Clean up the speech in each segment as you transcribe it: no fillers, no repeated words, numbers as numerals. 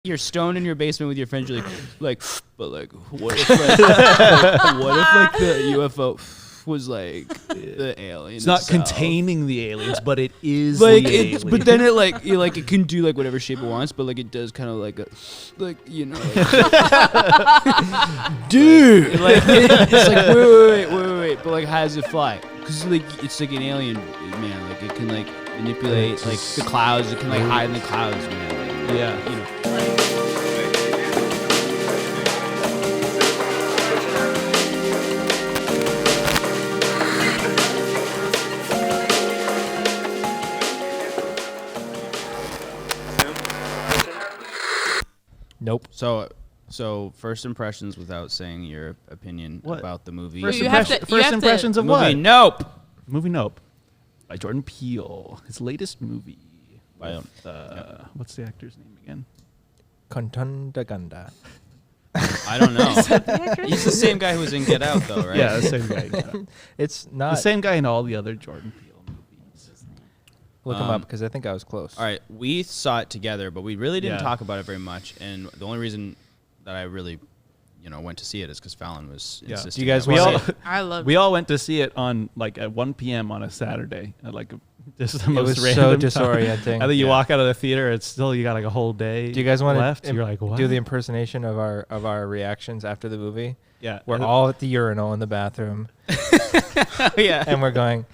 you're stoned in your basement with your friends. You're but what if like the UFO was like the alien? It's not itself? containing the aliens, but it is Like the it's, alien. but then it it can do like whatever shape it wants, but like it does kind of dude, like it's like wait, but like how does it fly? Because like it's like an alien, man. Like it can like manipulate like the clouds. It can like hide in the clouds, man. Like, yeah, you know. Nope. So first impressions without saying your opinion about the movie. First First impressions of movie what? Nope. Movie Nope by Jordan Peele. His latest movie. By What's the actor's name again? Kontundaganda. I don't know. He's the same guy who was in Get Out, though, right? Yeah, the same guy. It's The not. same guy in all the other Jordan Peele movies. Look him up because I think I was close. All right, we saw it together, but we really didn't Yeah. talk about it very much. And the only reason that I really, went to see it is because Fallon was Yeah. insisting. Do you guys that we wanna- see it. I love We all went to see it on at 1 p.m. on a Saturday. At just the It most was random so time. disorienting. And then you Yeah. walk out of the theater, it's still you got like a whole day. Do you guys want left? to You're like, what? do the impersonation of our reactions after the movie? Yeah, We're all at the urinal in the bathroom, Yeah. and we're going.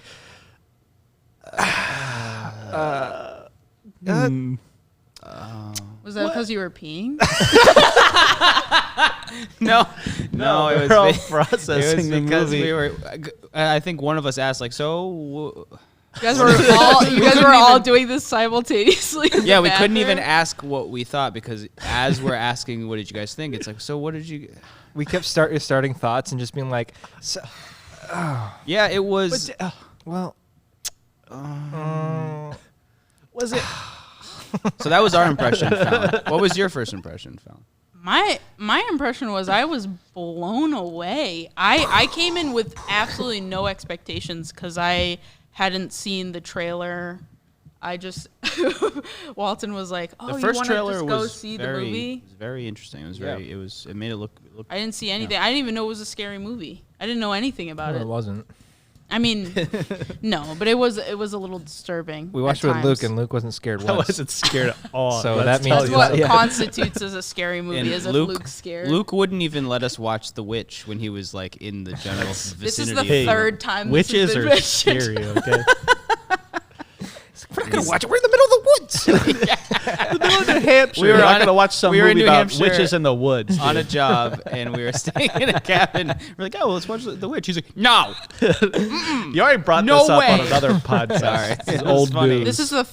Was that because you were peeing? No, it was we're all be- processing it was the because movie. we were. I think one of us asked, like, You guys were all doing this simultaneously. in yeah, the we couldn't even bathroom? ask what we thought because as we're asking, what did you guys think? It's like, so what did you? We kept starting thoughts and just being like, so, Yeah, it was. well, Was it? So that was our impression, Fallon. What was your first impression, Fallon? My impression was I was blown away. I came in with absolutely no expectations because I hadn't seen the trailer. I just Walton was like, "Oh, The you first want to trailer just go was see very, the movie?" It was very interesting. It was very. It made it look. I didn't see anything. I didn't even know it was a scary movie. I didn't know anything about no, it. it wasn't. I mean, no, but it was a little disturbing. We watched at it with Luke, times. and Luke wasn't scared I once. wasn't scared at all. So Let's that means- tell That's you what that. Yeah. constitutes as a scary movie, And is if Luke- Luke's scared. Luke wouldn't even let us watch The Witch when he was like in the general vicinity. This is the of the- third time this has Witches been are mentioned. scary, okay? We're not gonna watch it. We're in the middle of the woods. The middle of New Hampshire. We were We're not on going to watch some we were in movie New about Hampshire witches in the woods. on a job, and we were staying in a cabin. We're like, oh, well, let's watch The Witch. He's like, no. You already brought No this up on way. another podcast. Sorry. This is It was old funny. news. This is the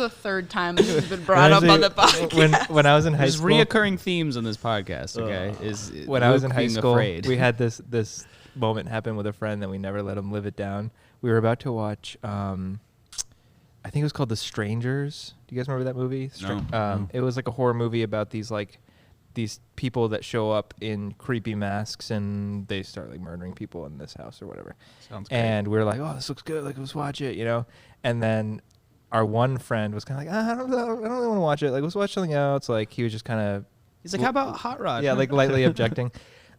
third time this has been brought up on the podcast. when I was in high There's school, reoccurring themes on this podcast. Okay, is when I was in Luke high being school, afraid. we had this moment happen with a friend that we never let him live it down. We were about to watch. I think it was called The Strangers. Do you guys remember that movie? No. It was like a horror movie about these people that show up in creepy masks and they start like murdering people in this house or whatever. Sounds great. And we were like, oh, this looks good. Like, let's watch it, And then our one friend was kind of like, I don't really want to watch it. Like, let's watch something else. Like, he was just kind of, He's like, how about Hot Rod? yeah, like lightly objecting.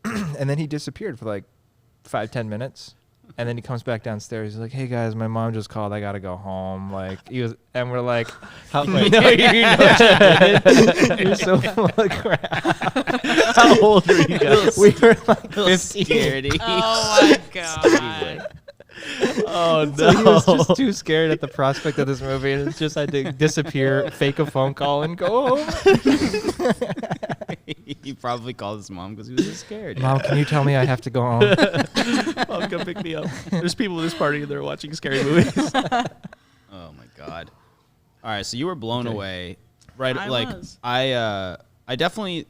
And then he disappeared for like 5-10 minutes. And then he comes back downstairs. He's like, "Hey guys, my mom just called. I gotta go home." Like and we're like, How, "No, you didn't. You're so full of crap." how old are you guys? We were like Little 15. scaredy. Oh my god. Oh, no. So he was just too scared at the prospect of this movie, and it's just had to disappear, fake a phone call, and go home. He probably called his mom because he was just scared. Mom, can you tell me I have to go home? Mom, come pick me up. There's people at this party and they're watching scary movies. Oh my god. All right, so you were blown away, right? I like was. I definitely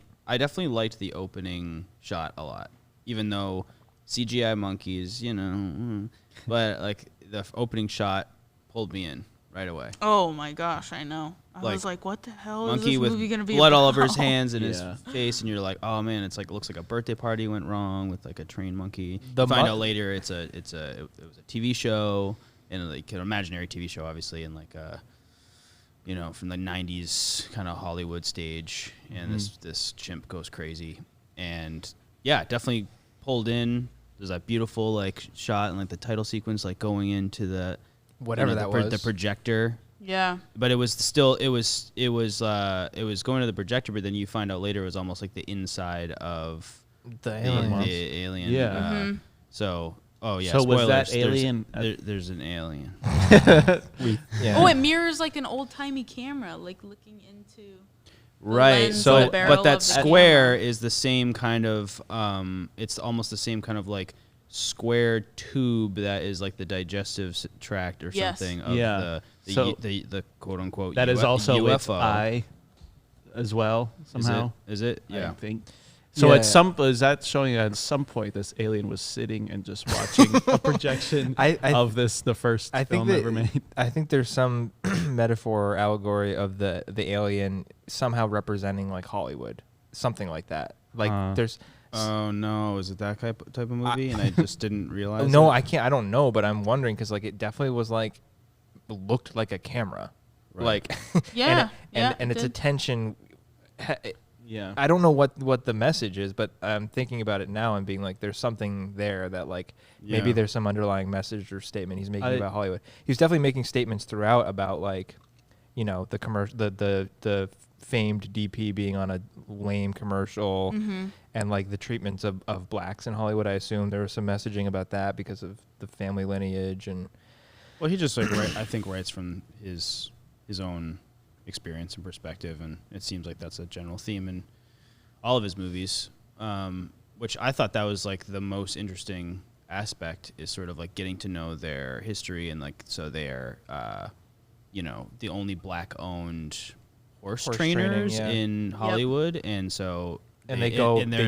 liked the opening shot a lot, even though CGI monkeys, but like the opening shot pulled me in right away. Oh my gosh, I know. I Like, was like, what the hell is Monkey this with movie gonna be blood all about? over his hands and Yeah. his face, and you're like, oh man, it looks like a birthday party went wrong with like a trained monkey. The You find mo- out later it was a TV show, and like an imaginary TV show, obviously, and like from the 90s kind of Hollywood stage, and this chimp goes crazy. And yeah, definitely pulled in. There's that beautiful like shot and like the title sequence, like going into the Whatever that was. the projector. Yeah. But it was still it was going to the projector, but then you find out later it was almost like the inside of The alien. the alien. Yeah. So yeah. So was spoilers, that alien? There's an alien. Yeah. Oh, it mirrors like an old timey camera, like looking into. Right. lens So, or barrel but that of the square camera. is the same kind of. It's almost the same kind of like square tube that is like the digestive tract or Yes. something of Yeah. the quote unquote. That is also UFO. its eye as well somehow. Is it? I Yeah. think. So Yeah. is that showing at some point this alien was sitting and just watching a projection of the first film ever made? I think there's some metaphor or allegory of the alien somehow representing like Hollywood, something like that. Like there's. Oh no! Is it that type of movie? And I just didn't realize. No, it? I can't. I don't know, but I'm wondering because like it definitely was like looked like a camera, Right. like Yeah, and it its did. attention. Yeah. I don't know what the message is, but I'm thinking about it now and being like, there's something there that like maybe Yeah. there's some underlying message or statement he's making I- about Hollywood. He was definitely making statements throughout about like, the commercial, the famed DP being on a lame commercial, and like the treatments of blacks in Hollywood. I assume there was some messaging about that because of the family lineage and. Well, he just like I think writes from his own experience and perspective, and it seems like that's a general theme in all of his movies. Which I thought that was like the most interesting aspect is sort of like getting to know their history and like so they're the only black owned horse trainers training, yeah. in Hollywood, and so And they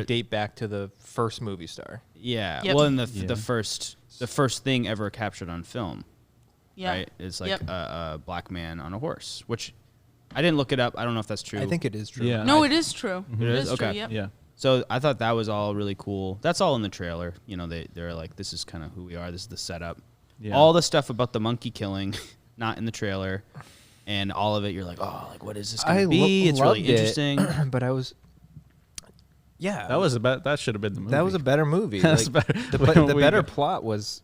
date back to the first movie star. yeah. Yep. Well, and Yeah. the first thing ever captured on film. Yeah. Right? It's like Yep. a black man on a horse, which I didn't look it up. I don't know if that's true. I think it is true. Yeah. No, it is true. It is? true. Okay. Yep. Yeah. So I thought that was all really cool. That's all in the trailer. They're like, this is kind of who we are. This is the setup. Yeah. All the stuff about the monkey killing, not in the trailer. And all of it, you're like, oh, like what is this going to be? It's really loved it, interesting. but I was. Yeah, that should have been the movie. that was a better movie. That's Like, better. the better plot was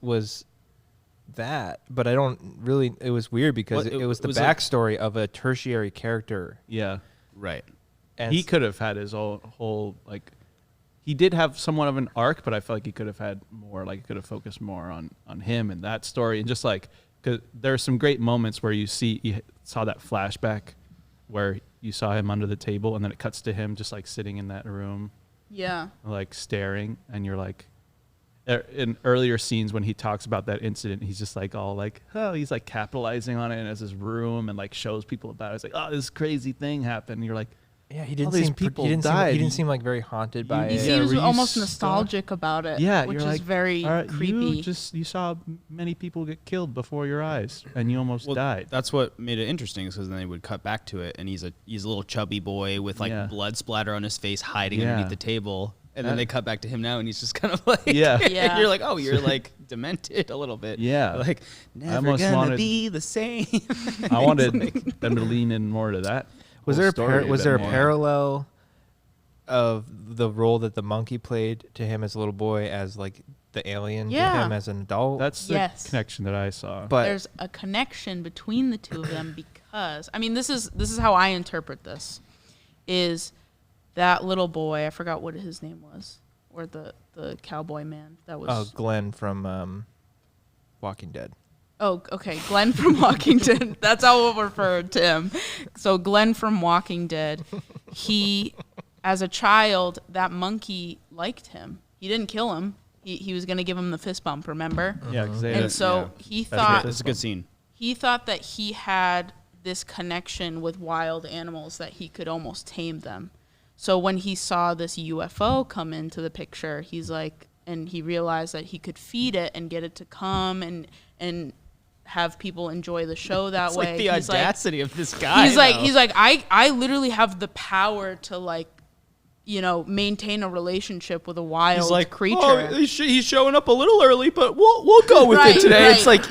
that, but I don't really. It was weird because Well, it was the was like- backstory of a tertiary character, Yeah. Right. and He could have had his whole like. He did have somewhat of an arc, but I feel like he could have had more. Like, he could have focused more on him and that story, and just like, because there are some great moments where you saw that flashback, where you saw him under the table, and then it cuts to him just like sitting in that room, Yeah. like staring, and you're like, in earlier scenes when he talks about that incident, he's just like all like, oh, he's like capitalizing on it as his room and like shows people about it. It's like, oh, this crazy thing happened. And you're like, yeah, he all didn't these seem people he didn't died. Seem, he didn't seem like very haunted by He it. Yeah, seems were you almost stuck? nostalgic about it. yeah, which you're is like, very all right, creepy. You saw many people get killed before your eyes, and you almost Well, died. that's what made it interesting, is because then they would cut back to it, and he's a little chubby boy with like Yeah. blood splatter on his face, hiding Yeah. underneath the table. And then That- they cut back to him now, and he's just kind of like, Yeah. Yeah. you're like, oh, you're like demented a little bit. Yeah. Like, never almost gonna wanted- be the same. I wanted them to lean in more to that. Was whole there story was bit there a more. parallel of the role that the monkey played to him as a little boy as like the alien Yeah. to him as an adult? That's the Yes. connection that I saw. but There's a connection between the two of them because I mean this is how I interpret this is that little boy, I forgot what his name was, or the cowboy man that was Glenn from Walking Dead. Oh, okay. Glenn from Walking Dead. That's how we'll refer to him. So Glenn from Walking Dead, he, as a child, that monkey liked him. He didn't kill him. He was going to give him the fist bump, remember? Yeah, 'cause they And had- so he That's thought That's a good scene. he thought that he had this connection with wild animals that he could almost tame them. So when he saw this UFO come into the picture, he's like, and he realized that he could feed it and get it to come and have people enjoy the show that It's way. like the He's audacity of this guy. he's like though. I literally have the power to like, maintain a relationship with a wild He's like, creature. oh, he's showing up a little early, but we'll go with it today. Right. It's like,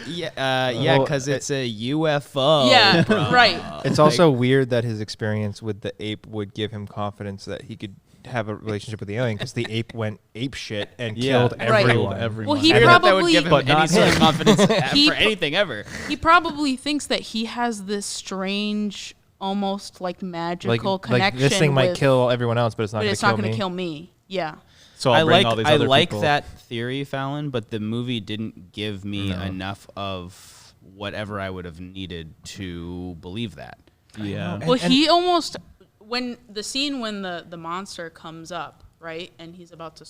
because it's a UFO. Yeah, bro. right. It's also weird that his experience with the ape would give him confidence that he could have a relationship with the alien, because the ape went ape shit and killed Right. everyone. Well, he Weird that would probably give him But any not sort of him. confidence He- for anything ever. he probably thinks that he has this strange, almost like magical connection. This thing might with- kill everyone else, but it's not but going it's to not kill going me. to kill me. Yeah. So I I'll bring like all these I other like people. that theory, Fallon, but the movie didn't give me enough of whatever I would have needed to believe that. Yeah. Well, he almost when the monster comes up, right, and he's about to,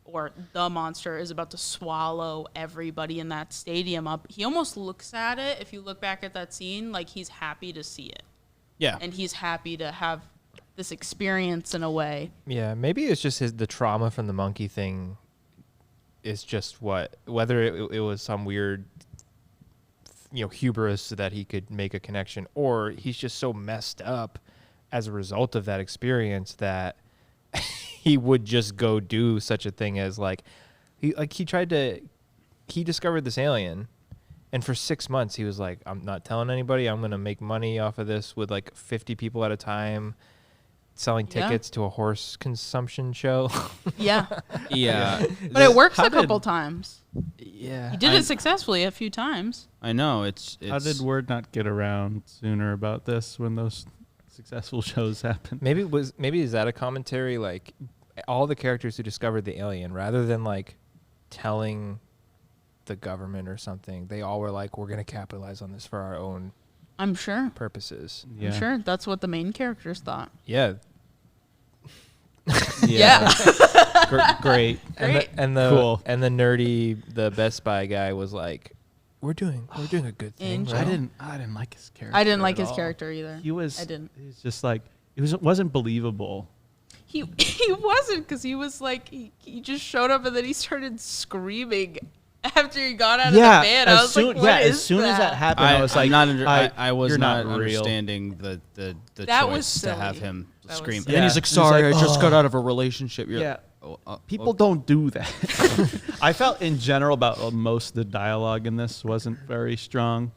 or the monster is about to swallow everybody in that stadium up. He almost looks at it. If you look back at that scene, like he's happy to see it, Yeah. and he's happy to have this experience in a way. Yeah, maybe it's just the trauma from the monkey thing is just whether it was some weird, hubris that he could make a connection, or he's just so messed up as a result of that experience that he would just go do such a thing as he discovered this alien, and for 6 months he was like, I'm not telling anybody, I'm going to make money off of this with 50 people at a time, selling Yeah. tickets to a horse consumption show. Yeah, Yeah. but it works how a couple did- times. Yeah. He did it successfully a few times. I know it's How did word not get around sooner about this when those successful shows happened? Maybe is that a commentary, all the characters who discovered the alien, rather than telling the government or something, they all were like, we're going to capitalize on this for our own I'm sure. purposes. Yeah. I'm sure that's what the main characters thought. Yeah. Yeah. Great. Great. And the Cool. and the nerdy, the Best Buy guy was like, we're doing a good thing. Angel. right?" I didn't like his character. I didn't like at his all. character either. He was. I didn't. He was just wasn't believable. He wasn't, because he was like he just showed up and then he started screaming after he got out of the van. I was like, what as is soon as that happened, I I was like, I was you're not not real. understanding the That was choice to have silly. him That was scream. silly. And then Yeah. he's like, He's like, sorry, I just got "Oh." out of a relationship. You're Yeah. like, People don't do that. I felt in general about most of the dialogue in this wasn't very strong.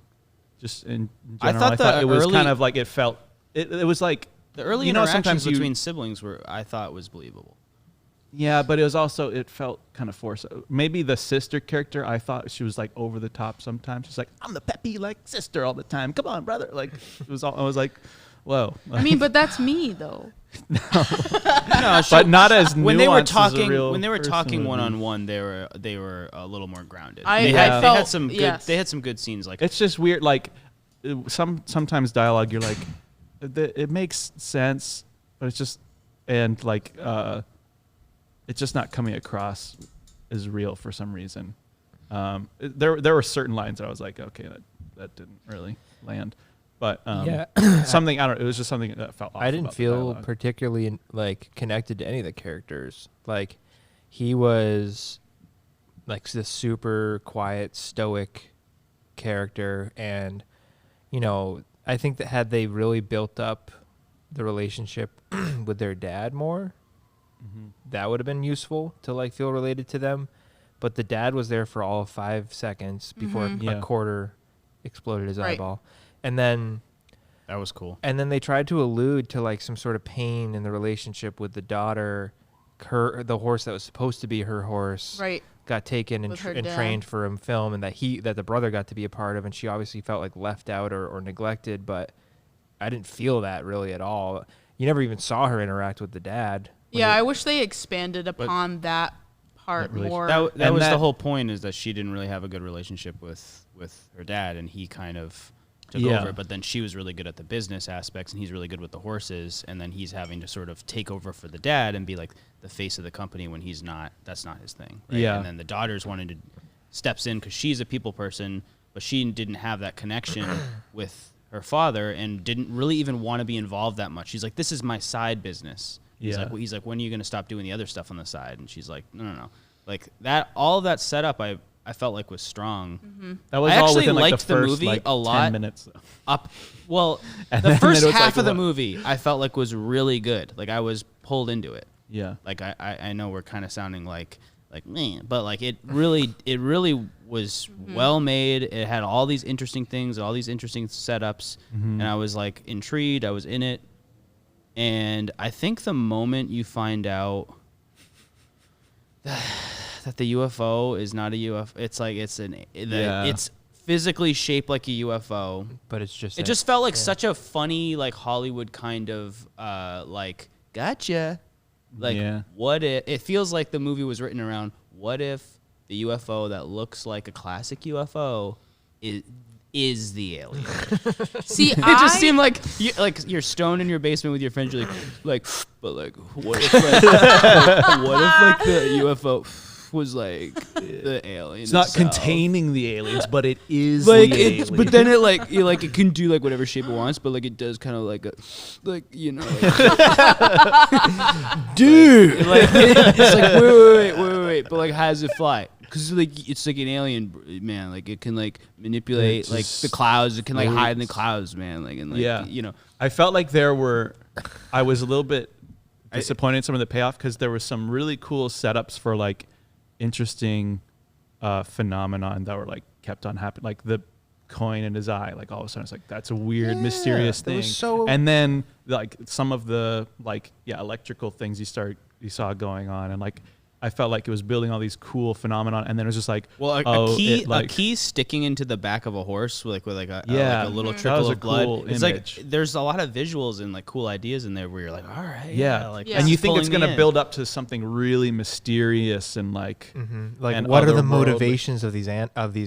Just in I general, thought the it was early- kind of like it felt. It was like the early sometimes interactions between siblings I thought was believable. Yeah, but it felt kind of forced. Maybe the sister character, I thought she was over the top sometimes. She's like, I'm the peppy sister all the time. Come on, brother. I was like, whoa. I mean, but that's me though. No, but not as when they were nuanced as a talking real when they were person talking would be. one on one, they were a little more grounded. I felt- they had some good yes. they had some good scenes It's just weird. Sometimes dialogue, you're like, it makes sense, but it's just it's just not coming across as real for some reason. There were certain lines that I was like, okay, that didn't really land. But something, I don't know, it was just something that felt off. I didn't about the feel dialogue. particularly connected to any of the characters. He was this super quiet, stoic character, and I think that had they really built up the relationship with their dad more, that would have been useful to feel related to them. But the dad was there for all of 5 seconds before Yeah. a quarter exploded his Right. eyeball, and then. That was cool. And then they tried to allude to some sort of pain in the relationship with the daughter. The horse that was supposed to be her horse Right. got taken and, With her and dad. trained for a film, and that the brother got to be a part of, and she obviously felt left out or neglected. But I didn't feel that really at all. You never even saw her interact with the dad. Yeah, I wish they expanded upon that part That more. That And was that- the whole point, is that she didn't really have a good relationship with her dad, and he kind of took Yeah. over. But then she was really good at the business aspects, and he's really good with the horses, and then he's having to sort of take over for the dad and be the face of the company when he's not. That's not his thing. Right? Yeah. And then the daughter's steps in because she's a people person, but she didn't have that connection with her father and didn't really even want to be involved that much. She's like, this is my side business. He's Yeah. like, when are you going to stop doing the other stuff on the side? And she's like, no. That all of that setup, I I felt like was strong. That was I all actually within like liked the the first movie like a lot. 10 minutes. Well, And the then first it was half like, of the what? movie I felt like was really good. Like I was pulled into it. Yeah. Like I know we're kind of sounding like man, but like it really was well made. It had all these interesting things, all these interesting setups, and I was like intrigued. I was in it, and I think the moment you find out that the UFO is not a UFO, it's like it's physically shaped like a UFO, But it's just it just felt like such a funny like Hollywood kind of like gotcha. Like what if it feels like the movie was written around what if the UFO that looks like a classic UFO is the alien. See, It just seemed like you're stoned in your basement with your friends. You're like, but like, what if like, the UFO was like the alien? It's not itself? containing the aliens, but it is Like the it's, alien. but then it like it can do like whatever shape it wants, but like it does kind of like like dude, like it's like wait, but like how does it fly? Because like it's like an alien, man. Like it can like manipulate It's like the clouds. It can like hide in the clouds, man. Like and like I felt like I was a little bit disappointed in some of the payoff because there was some really cool setups for like interesting phenomenon that were like kept on happening, like the coin in his eye. Like all of a sudden, it's like that's a weird, mysterious thing. And then like some of the like electrical things you saw going on, and like I felt like it was building all these cool phenomenon, and then it was just like, a key sticking into the back of a horse with like a little trickle of blood. Cool it's image. like there's a lot of visuals and like cool ideas in there where you're like, all right, like and you think it's pulling gonna me build up to something really mysterious and like, like and what are the otherworldly. motivations of these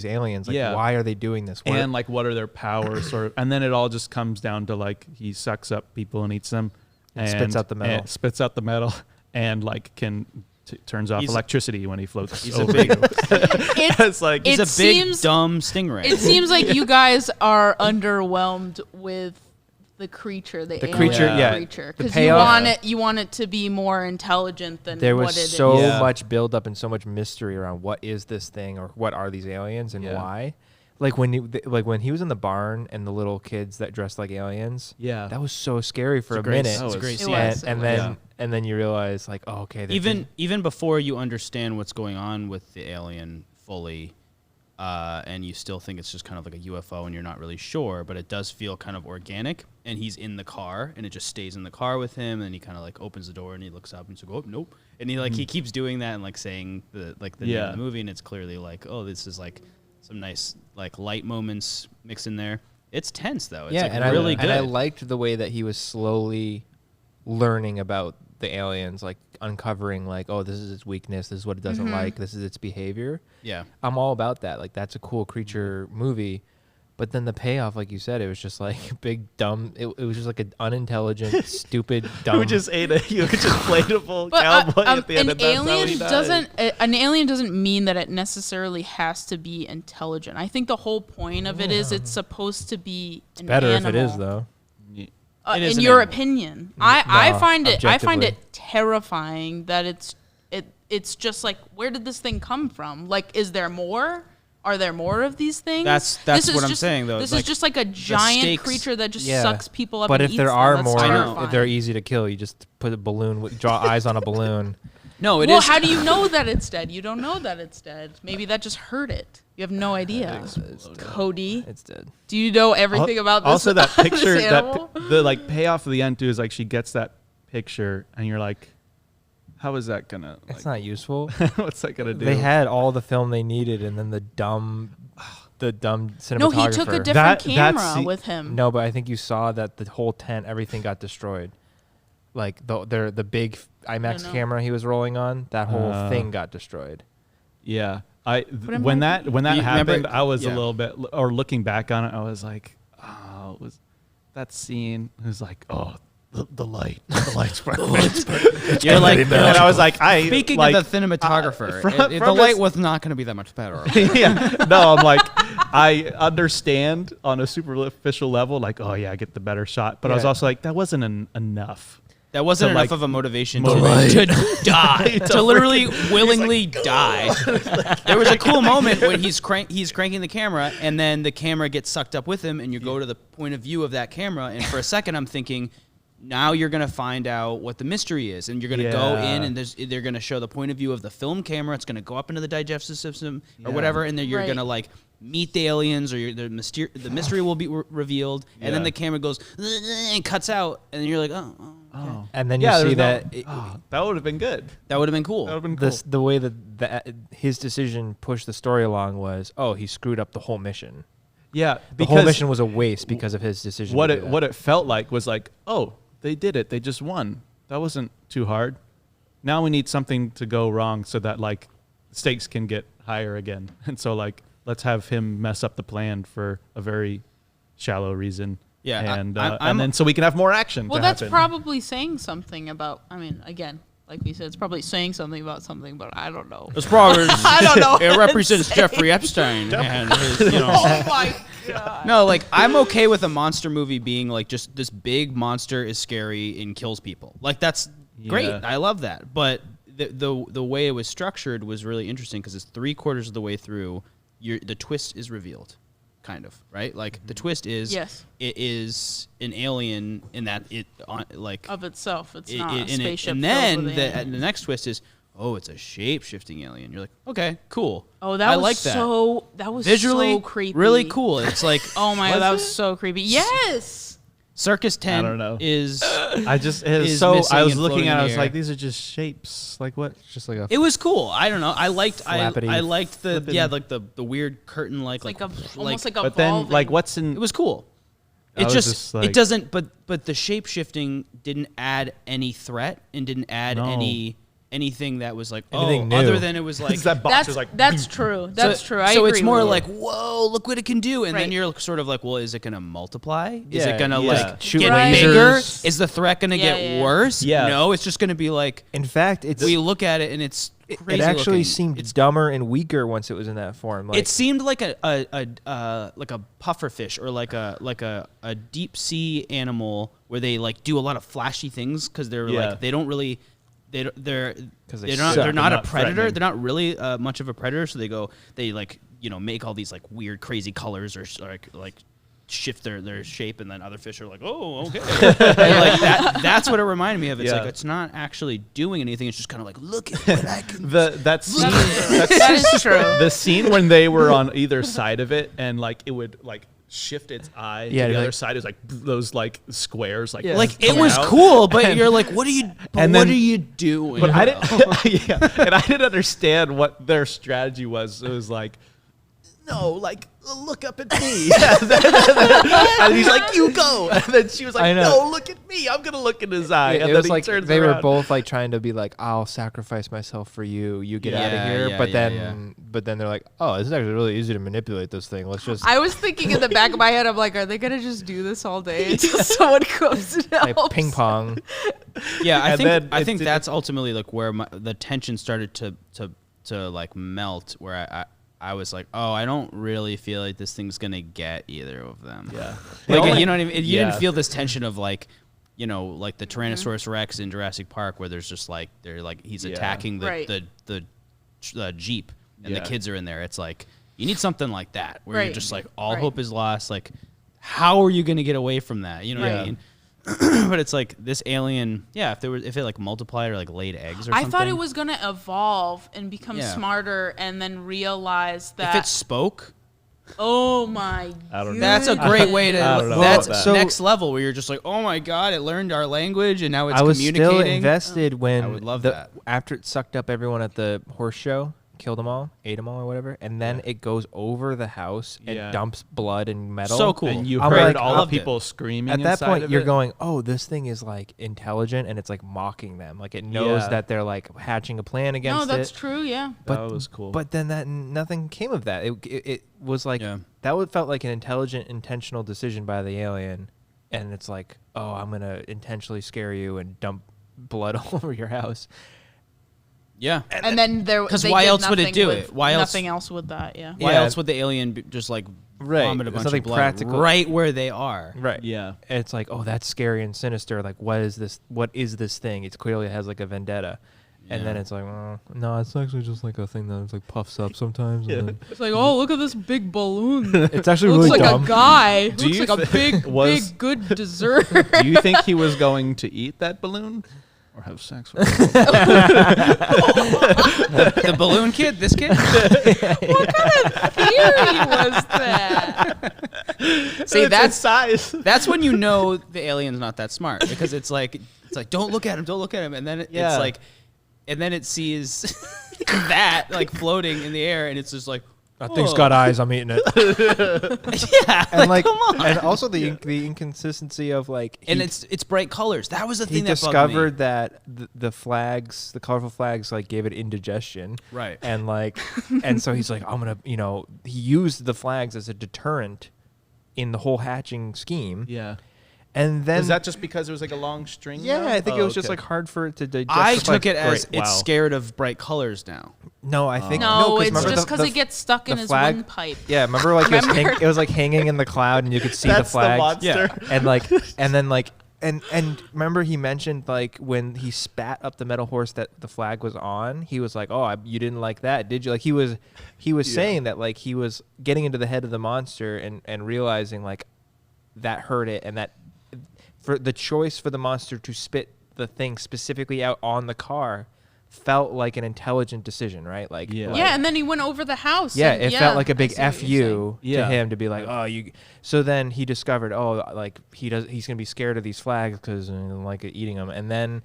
aliens? Like why are they doing this? And like what are their powers? Sort of, and then it all just comes down to like he sucks up people and eats them, and spits out the metal. and spits out the metal, and like turns off electricity when he floats. He's over a big, you. It's like he's a big dumb stingray. It seems like you guys are underwhelmed with the creature, the alien creature, because you want it to be more intelligent than there was what it is. so much build up and so much mystery around what is this thing or what are these aliens and why. Like when he was in the barn and the little kids that dressed like aliens. Yeah, that was so scary for a minute. That was a great scene. And then you realize like, oh, okay. Even before you understand what's going on with the alien fully, and you still think it's just kind of like a UFO and you're not really sure, but it does feel kind of organic. And he's in the car and it just stays in the car with him. And he kind of like opens the door and he looks up and he's like, oh nope. And he like he keeps doing that and like saying the name of the movie, and it's clearly like, oh, this is like some nice like light moments mixed in there. It's tense though. It's like really good. And I liked the way that he was slowly learning about the aliens, like uncovering like, oh, this is its weakness, this is what it doesn't like, this is its behavior. Yeah. I'm all about that. Like that's a cool creature movie. But then the payoff, like you said, it was just like big dumb. It was just like an unintelligent, stupid, dumb. Who just ate a huge inflatable cowboy at the end of that. An alien doesn't mean that it necessarily has to be intelligent. I think the whole point of it is it's supposed to be an better animal. if it is though. In your opinion, I find objectively. it terrifying that it's just like, where did this thing come from? Like, is there more? Are there more of these things? That's what I'm saying, though. This is just like a giant creature that just sucks people up. But and if there eats are them. more, Terrifying. they're easy to kill. You just put a balloon, draw eyes on a balloon. No, it is. Well, how do you know that it's dead? You don't know that it's dead. Maybe that just hurt it. You have no idea. Cody, It's dead. do you know everything about this? Also, that picture, this animal? the like payoff of the end too is like she gets that picture, and you're like, how is that gonna? It's not useful. What's that gonna do? They had all the film they needed, and then the dumb cinematographer. No, he took a different camera with him. No, but I think you saw that the whole tent, everything got destroyed. Like the big IMAX camera he was rolling on, that whole thing got destroyed. Yeah, when that happened, remember, I was a little bit, or looking back on it, I was like, oh, it was that scene? It was like, oh, the light's perfect. You're like, and I was like, speaking like, of the cinematographer, from the light was not going to be that much better. Yeah, no, I'm like, I understand on a superficial level, like, oh yeah, I get the better shot, but I was also like, that wasn't enough. That wasn't to, enough like, of a motivation motivate. to die, to literally willingly die. There was a cool moment when he's cranking the camera, and then the camera gets sucked up with him, and you go to the point of view of that camera, and for a second I'm thinking, now you're going to find out what the mystery is, and you're going to go in, and they're going to show the point of view of the film camera. It's going to go up into the digestive system or whatever, and then you're going to like meet the aliens, or the mystery will be revealed, and then the camera goes and cuts out, and then you're like, oh. Okay. And then you see that that would have been good. That would have been cool. That would have been cool. the way that his decision pushed the story along was, he screwed up the whole mission. Yeah, The whole mission was a waste because of his decision. What it felt like was like, oh, they did it. They just won. That wasn't too hard. Now we need something to go wrong so that like stakes can get higher again. And so like let's have him mess up the plan for a very shallow reason. Yeah, and then so we can have more action. Well, to that's happen. probably saying something about. I mean, again, like we said, it's probably saying something about something, but I don't know. It's probably I don't know. It represents Jeffrey Epstein and his, Oh my god. No, like I'm okay with a monster movie being like just this big monster is scary and kills people. Like that's great. I love that. But the way it was structured was really interesting because it's 3/4 of the way through, the twist is revealed. Kind of, right? Like the twist is it is an alien in that it like of itself. It's not a spaceship. And then the next twist is, it's a shape-shifting alien. You're like, okay, cool. Oh, that I was like so that was visually so creepy. Really cool. It's like, oh my god, that was so creepy. Yes. Circus 10 I don't know. is I was missing looking and at it, I was floating in the like, air. these are just shapes. Like what? Just like a. It was cool. I don't know. I liked Flappity I liked the flippin'. like the weird curtain like Almost like a But then like what's in? it was cool. I It was just just like- it doesn't but the shape shifting didn't add any threat and didn't add anything that was like Anything new. other than it was like that box is like that's true. That's true. I so agree it's more with you. like, whoa, look what it can do, and then Right. you're sort of like, well, is it gonna multiply? Is Yeah, it gonna yeah. like Shoot get Right. bigger? lasers. Is the threat gonna Yeah, get yeah. worse? Yeah. No, it's just gonna be like In fact, we look at it and it's it crazy actually looking. seemed dumber and weaker once it was in that form. Like, It seemed like a puffer fish or like a deep sea animal where they like do a lot of flashy things because they're like they don't really they're 'Cause they're they not suck. they're not a Not predator. threatening. They're not really much of a predator. So they like make all these like weird crazy colors or like shift their shape, and then other fish are like, oh, okay. And like that's what it reminded me of. It's like it's not actually doing anything. It's just kind of like, look at what I can. that scene. that is true. The scene when they were on either side of it and like it would like shift its eye Yeah, to the like- other side is like those like squares like Like it coming was out. cool, but you're like, what are you? And what then- are you doing? But I didn't and I didn't understand what their strategy was. It was like, no, like look up at me. And he's like, you go. And then she was I like, know. no, look at me. I'm gonna look in his eye. it And then was he like turns they were around. both like trying to be like, I'll sacrifice myself for you. You get out of Yeah, here. yeah, but yeah, then, but then they're like, oh, this is actually really easy to manipulate this thing. Let's just I was thinking in the back of my head, I'm like, are they gonna just do this all day until someone comes and like helps? ping pong. Yeah, And then I it think did- that's ultimately like where the tension started to like melt. Where I was like, oh, I don't really feel like this thing's gonna get either of them. Yeah. Like you know what I mean? You Yeah. didn't feel this tension of like, like the Tyrannosaurus Rex in Jurassic Park, where there's just like he's Yeah. attacking Right. the Jeep and the Yeah. kids are in there. It's like you need something like that where you're Right. just like all Right. hope is lost. Like, how are you gonna get away from that? You know what I Yeah. mean? But it's like this alien, if it like multiplied or like laid eggs or I something. thought it was gonna evolve and become Yeah. smarter, and then realize that. If it spoke, oh my! I don't know. that's a great way to. I don't know That's about that. So- next level where you're just like, oh my god, it learned our language and now it's I was communicating. still invested when I would love that. after it sucked up everyone at the horse show, killed them all, ate them all, or whatever, and then it goes over the house and Yeah. dumps blood and metal. So cool. And you I'm heard like, all the loved it. people screaming. At that inside point, of you're it. going, oh, this thing is like intelligent, and it's like mocking them. Like it knows Yeah. that they're like hatching a plan against No, that's it. true. Yeah. But That was cool. But then nothing came of that. It was like that would felt like an intelligent, intentional decision by the alien, and it's like, oh, I'm gonna intentionally scare you and dump blood all over your house. Yeah. And then there, 'Cause they why did else would it nothing do with- it? Why else- Nothing else with that. Yeah. Why Yeah. else would the alien just like Right. vomit a There's bunch nothing of blood practical. right where they are. Right. Yeah. And it's like, oh, that's scary and sinister. Like, what is this? What is this thing? It clearly has like a vendetta. And then Yeah. it's like, no, it's actually just like a thing that like puffs up sometimes. And then It's like, oh, look at this big balloon. it's actually Looks really like dumb. a guy. Do Looks you like a big, was- big, good dessert. Do you think he was going to eat that balloon or have sex with it? The balloon kid, this kid. What kind of theory was that? See, that's size. that's when you know the alien's not that smart, because it's like don't look at him, and then it's like, and then it sees that like floating in the air, and it's just like, That thing's got eyes. I'm eating it. yeah, And like, come on. and also the inconsistency of like, And it's bright colors. That was the he thing that bugged discovered me. that the flags, the colorful flags, like gave it indigestion. Right. And like, and so he's like, I'm gonna, he used the flags as a deterrent in the whole hatching scheme. Yeah. And then Is that just because it was like a long string? yeah, though? I think it Oh, was just okay. like hard for it to digest. I It's took like, it as great, it's wow. scared of bright colors now. No, I think No, 'cause it's remember just the- because it gets stuck in the his flag- windpipe. Yeah, remember like Remember? it was like hanging in the cloud and you could see That's the flag. monster. And like and then like and remember he mentioned like when he spat up the metal horse that the flag was on, he was like, "Oh, you didn't like that, did you?" Like he was saying that like he was getting into the head of the monster and realizing like that hurt it, and that for the choice for the monster to spit the thing specifically out on the car felt like an intelligent decision, right? Like Yeah. like- Yeah, and then he went over the house. yeah, and- it felt like a I big see what F you're saying. you Yeah. to him to be like, oh, you. So then he discovered, oh, like he's gonna be scared of these flags because he doesn't like eating them, and then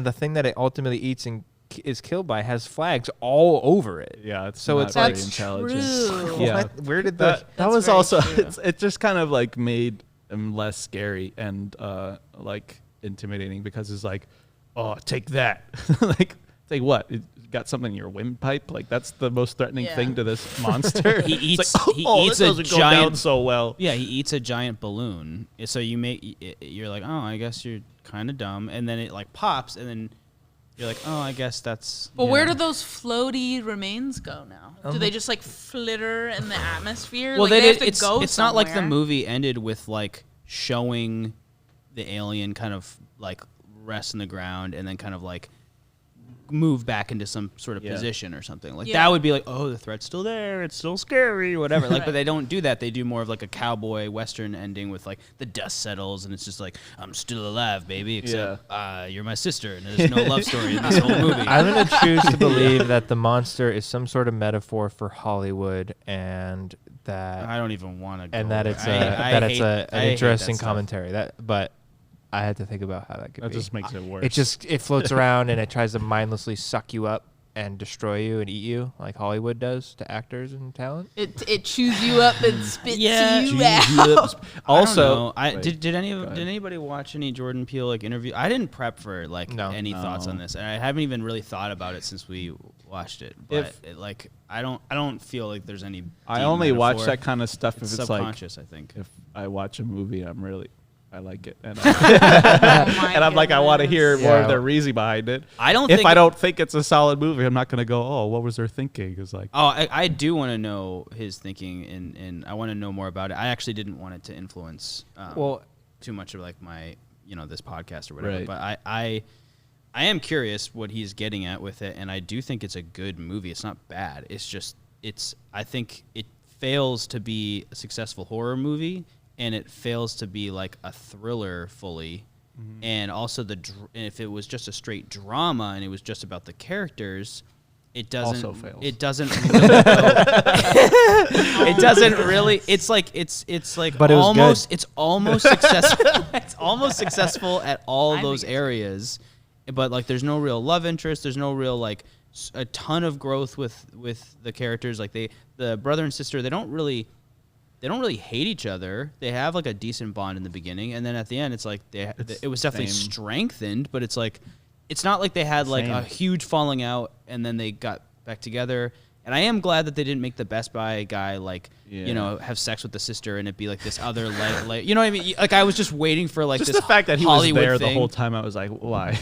the thing that it ultimately eats and is killed by has flags all over it. Yeah, it's So not it's very like- That's intelligent. true. Yeah. What? Where did That That's was very also true. it just kind of like made him less scary and like intimidating, because it's like, oh, take that. Like, take what? It got something in your windpipe? Like, that's the most threatening Yeah. thing to this monster. He It's eats- like, he oh, eats this a doesn't go down giant- so well. Yeah, he eats a giant balloon. So you're like, oh, I guess you're kind of dumb, and then it like pops, and then you're like, oh, I guess that's. But yeah. where do those floaty remains go now? Do they just like flitter in the atmosphere? like, they have to go it's not like the somewhere. movie ended with like showing the alien kind of like rest in the ground and then kind of like move back into some sort of Yeah. position or something. Like Yeah. that would be like, oh, the threat's still there, it's still scary, whatever. Like, Right. but they don't do that. They do more of like a cowboy western ending with like the dust settles and it's just like, I'm still alive, baby, except you're my sister, and there's no love story in this whole movie. I'm gonna choose to believe that the monster is some sort of metaphor for Hollywood, and that I don't even want to. and that it's an interesting commentary. But I had to think about how that could That be. just makes it worse. It floats around and it tries to mindlessly suck you up and destroy you and eat you like Hollywood does to actors and talent. It chews you up and spits Yeah. you Chews out. Also, did Go did ahead. anybody watch any Jordan Peele like interview? I didn't prep for like No. any thoughts on No. this, and I haven't even really thought about it since we watched it. But I don't feel like there's any. I deep only watch metaphor. that kind of stuff It's if it's like, subconscious. I think. if I watch a movie, I like it, and, Oh my and I'm like, I want to hear goodness. more Yeah. of their reason behind it. I don't. If think I don't think it's a solid movie, I'm not gonna go, oh, what was their thinking? It's like, Oh, I do want to know his thinking, and I want to know more about it. I actually didn't want it to influence too much of like my this podcast or whatever. Right. But I am curious what he's getting at with it, and I do think it's a good movie. It's not bad. It's just I think it fails to be a successful horror movie, and it fails to be like a thriller fully. And also if it was just a straight drama and it was just about the characters, it doesn't. Also fails. It doesn't. Really it doesn't really. It's like But it was almost. good. It's almost successful. It's almost successful at all I those think it's areas, but like there's no real love interest. There's no real like a ton of growth with the characters. Like the brother and sister, they don't really hate each other. They have like a decent bond in the beginning, and then at the end, it's like it was definitely same. strengthened, but it's like it's not like they had like a Same. huge falling out and then they got back together. And I am glad that they didn't make the Best Buy guy like Yeah. you know have sex with the sister and it be like this other like you know what I mean? Like I was just waiting for like Just this the fact that he Hollywood was there thing. the whole time, I was like, why?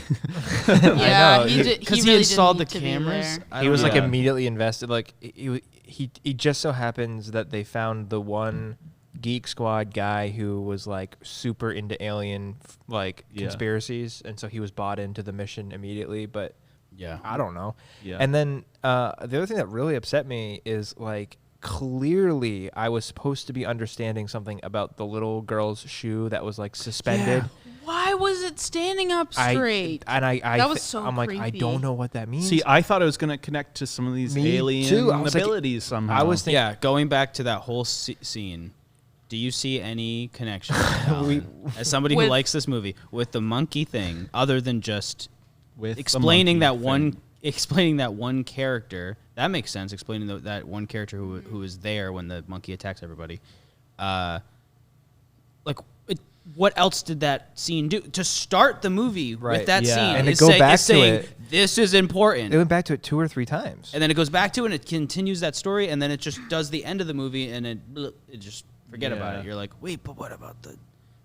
Yeah, know, he did. because He he really installed the didn't need to be cameras. there. I He don't was know. like Yeah. immediately invested. Like he just so happens that they found the one Geek Squad guy who was like super into alien like Yeah. conspiracies, and so he was bought into the mission immediately. But yeah. I don't know. Yeah. And then the other thing that really upset me is like clearly I was supposed to be understanding something about the little girl's shoe that was like suspended. Why was it standing up straight? I That was so I'm like, I creepy. don't know what that means. See, I thought it was going to connect to some of these Me alien too. I was like- abilities somehow. I was thinking, Yeah, going back to that whole scene, do you see any connection, Colin, as somebody who With- likes this movie, with the monkey thing, other than just with the explaining monkey that one character? That makes sense. Explaining that one character who was there when the monkey attacks everybody. What else did that scene do to start the movie Right. with that Yeah. scene? And to is go say- back is to saying, it- this is important. they went back to it 2 or 3 times. And then it goes back to it and it continues that story and then it just does the end of the movie and it just forget about Yeah. it. You're like, wait, but what about the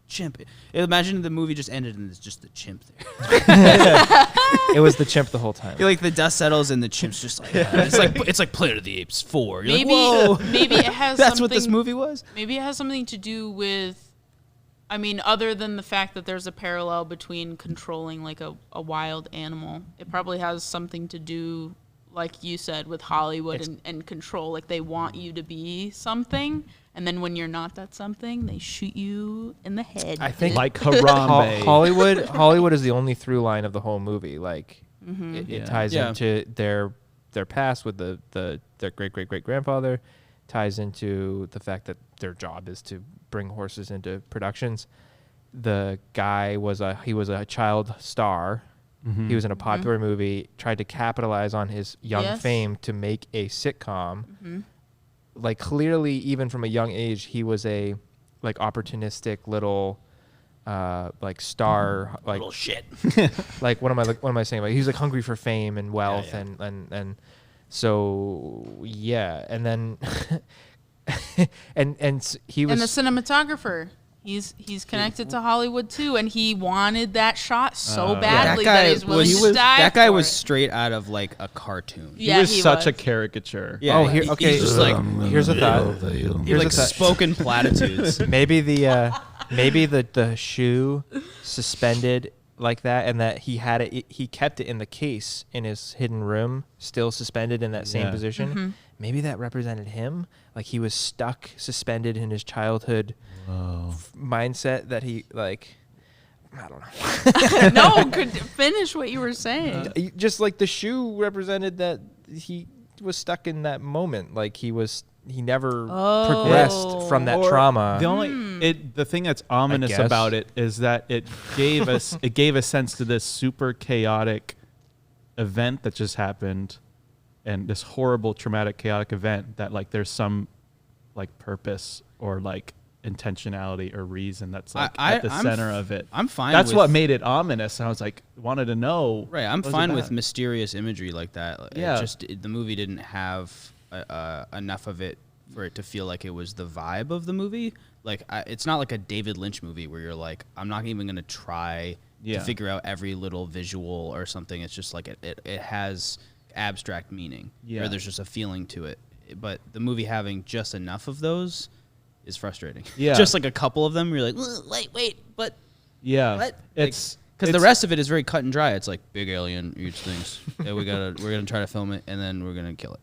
chimp? Imagine the movie just ended and it's just the chimp there. It was the chimp the whole time. You're like the dust settles and the chimp's just like it's like Planet of the Apes 4. You're Maybe like, whoa. maybe it has That's what this something- movie was? Maybe it has something to do with, I mean, other than the fact that there's a parallel between controlling like a wild animal, it probably has something to do, like you said, with Hollywood and control. Like they want you to be something, and then when you're not that something, they shoot you in the head. I think like Harambe. Hollywood is the only through line of the whole movie. Like it Yeah. ties Yeah. into their past with their great grandfather, ties into the fact that their job is to bring horses into productions. The guy was a child star. He was in a popular movie, tried to capitalize on his young Yes. fame to make a sitcom. Like clearly, even from a young age, he was a like opportunistic little like star, like Little shit. like what am I saying? Like he was like hungry for fame and wealth yeah. and so yeah, and then and he was and the cinematographer. He's connected to Hollywood too, and he wanted that shot so badly that he's willing to die. That guy for was it. straight out of like a cartoon. He Yeah, was he such was. a caricature. Yeah, Oh, here- he's okay. just like here's a thought. he Here's like a thought. spoken platitudes. Maybe the shoe suspended like that, and that he had it. He kept it in the case in his hidden room, still suspended in that same Yeah. position. Maybe that represented him. Like he was stuck, suspended in his childhood mindset that he like. I don't know. No, could finish what you were saying. Just like the shoe represented that he was stuck in that moment. Like he never progressed from that Or trauma. The thing that's ominous guess. about it is that it gave a sense to this super chaotic event that just happened, and this horrible traumatic chaotic event that like there's some like purpose or like intentionality or reason that's like at the center of it. I'm fine. That's with, what made it ominous. I was like, wanted to know. Right, I'm what was fine it with about? mysterious imagery like that. Yeah. The movie didn't have enough of it for it to feel like it was the vibe of the movie. Like it's not like a David Lynch movie where you're like, I'm not even gonna try Yeah. to figure out every little visual or something. It's just like it has abstract meaning. Yeah. Or there's just a feeling to it. But the movie having just enough of those is frustrating. Yeah. Just like a couple of them, you're like, wait, but Yeah, what? it's because the rest of it is very cut and dry. It's like big alien eats things. Yeah, we're gonna try to film it and then we're gonna kill it.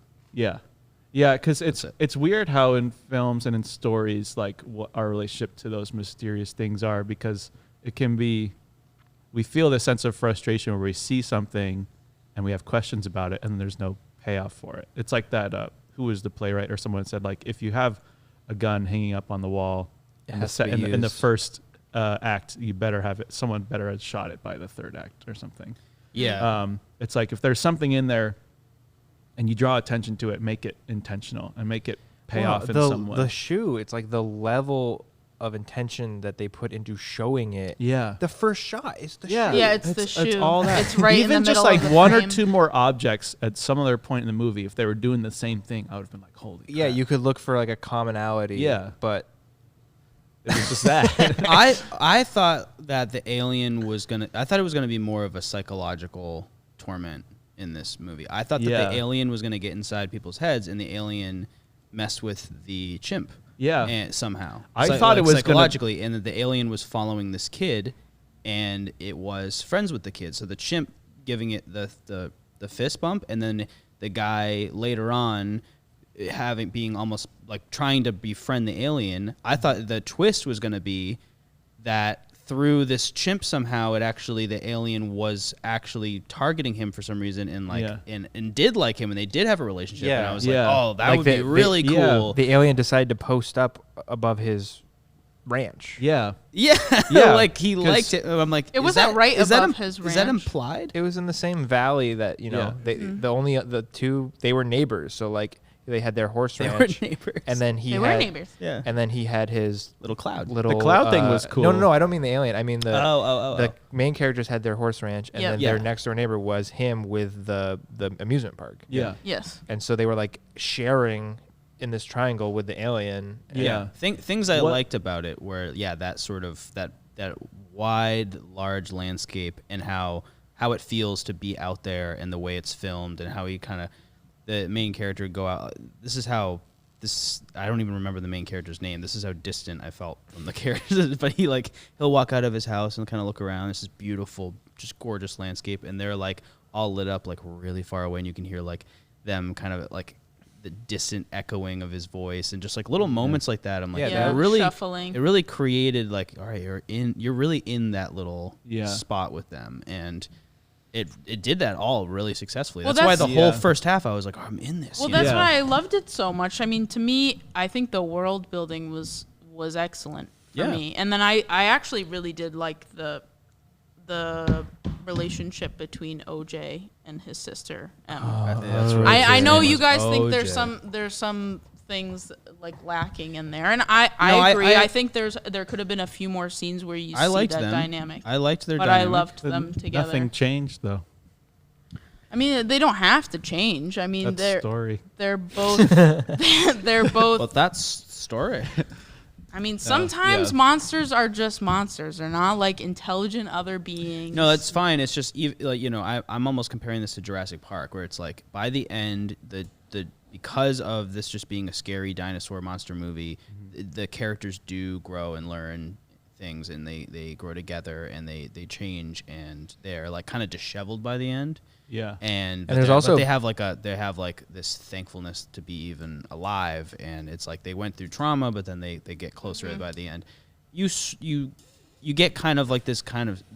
Yeah, because That's it. it's weird how in films and in stories like what our relationship to those mysterious things are, because it can be, we feel this sense of frustration where we see something and we have questions about it and there's no payoff for it. It's like that. Who was the playwright or someone said like, if you have a gun hanging up on the wall in the first act, you better have it. Someone better have shot it by the third act or something. Yeah. It's like if there's something in there and you draw attention to it, make it intentional and make it pay off in some way. The shoe, it's like the level of intention that they put into showing it. Yeah. The first shot is the Yeah. shoe. Yeah, it's the shoe. It's all that. It's right in the Even just middle like of the one or frame. two more objects at some other point in the movie, if they were doing the same thing, I would have been like, holy Yeah, crap. you could look for like a commonality. Yeah. But It was just that. I thought that the alien was gonna. I thought it was gonna be more of a psychological torment in this movie. I thought that Yeah. the alien was gonna get inside people's heads, and the alien messed with the chimp. Yeah. And somehow I thought it was gonna- psychologically, and that the alien was following this kid, and it was friends with the kid. So the chimp giving it the fist bump, and then the guy later on being almost like trying to befriend the alien. I thought the twist was going to be that through this chimp somehow the alien was actually targeting him for some reason, and and did like him, and they did have a relationship. Yeah. And I was Yeah. like, oh, that Like would be really cool. the alien decided to post up above his ranch. Yeah. Yeah, Yeah, like he 'cause liked it. I'm like, It is wasn't that- right is that above his Is that ranch. implied? It was in the same valley that, you know, Yeah. they the two they were neighbors. So like they had their horse They were ranch. neighbors. And then They were neighbors. Yeah, And then he had his little cloud. little The cloud thing was cool. No, I don't mean the alien. I mean the Oh. the main characters had their horse ranch, and Yep. then Yeah. their next door neighbor was him with the amusement park. Yeah. Yes. And so they were like sharing in this triangle with the alien. And Yeah. Things I What- liked about it were that sort of that wide, large landscape, and how it feels to be out there, and the way it's filmed, and how he kind of the main character go out. I don't even remember the main character's name. This is how distant I felt from the characters. But he'll walk out of his house and kind of look around. This is beautiful, just gorgeous landscape, and they're like all lit up like really far away, and you can hear like them kind of like the distant echoing of his voice, and just like little moments like that. I'm like, Yeah, it really shuffling. it really created like, all right, you're really in that little Yeah. spot with them, and it did that all really successfully. Well, That's why the that's- whole Yeah. first half I was like, oh, I'm in this. Well, you know? that's Yeah. why I loved it so much. I mean, to me, I think the world building was excellent for Yeah. me. And then I actually really did like the relationship between OJ and his sister Emma. That's really I know cool. you guys think OJ. there's some things like lacking in there, and I I agree. I think there could have been a few more scenes where you I see liked that them. dynamic. I liked their but dynamic. I loved them together. Nothing changed though. I mean, they don't have to change. I mean, That's story. they're both they're both. But that's story. I mean, sometimes yeah. monsters are just monsters. They're not like intelligent other beings. No, that's fine. It's just like, I'm almost comparing this to Jurassic Park, where it's like by the end, the because of this just being a scary dinosaur monster movie, the characters do grow and learn things, and they grow together, and they change, and they're like kind of disheveled by the end. Yeah. And there's also- they have like this thankfulness to be even alive, and it's like they went through trauma, but then they get closer by the end. You get kind of like this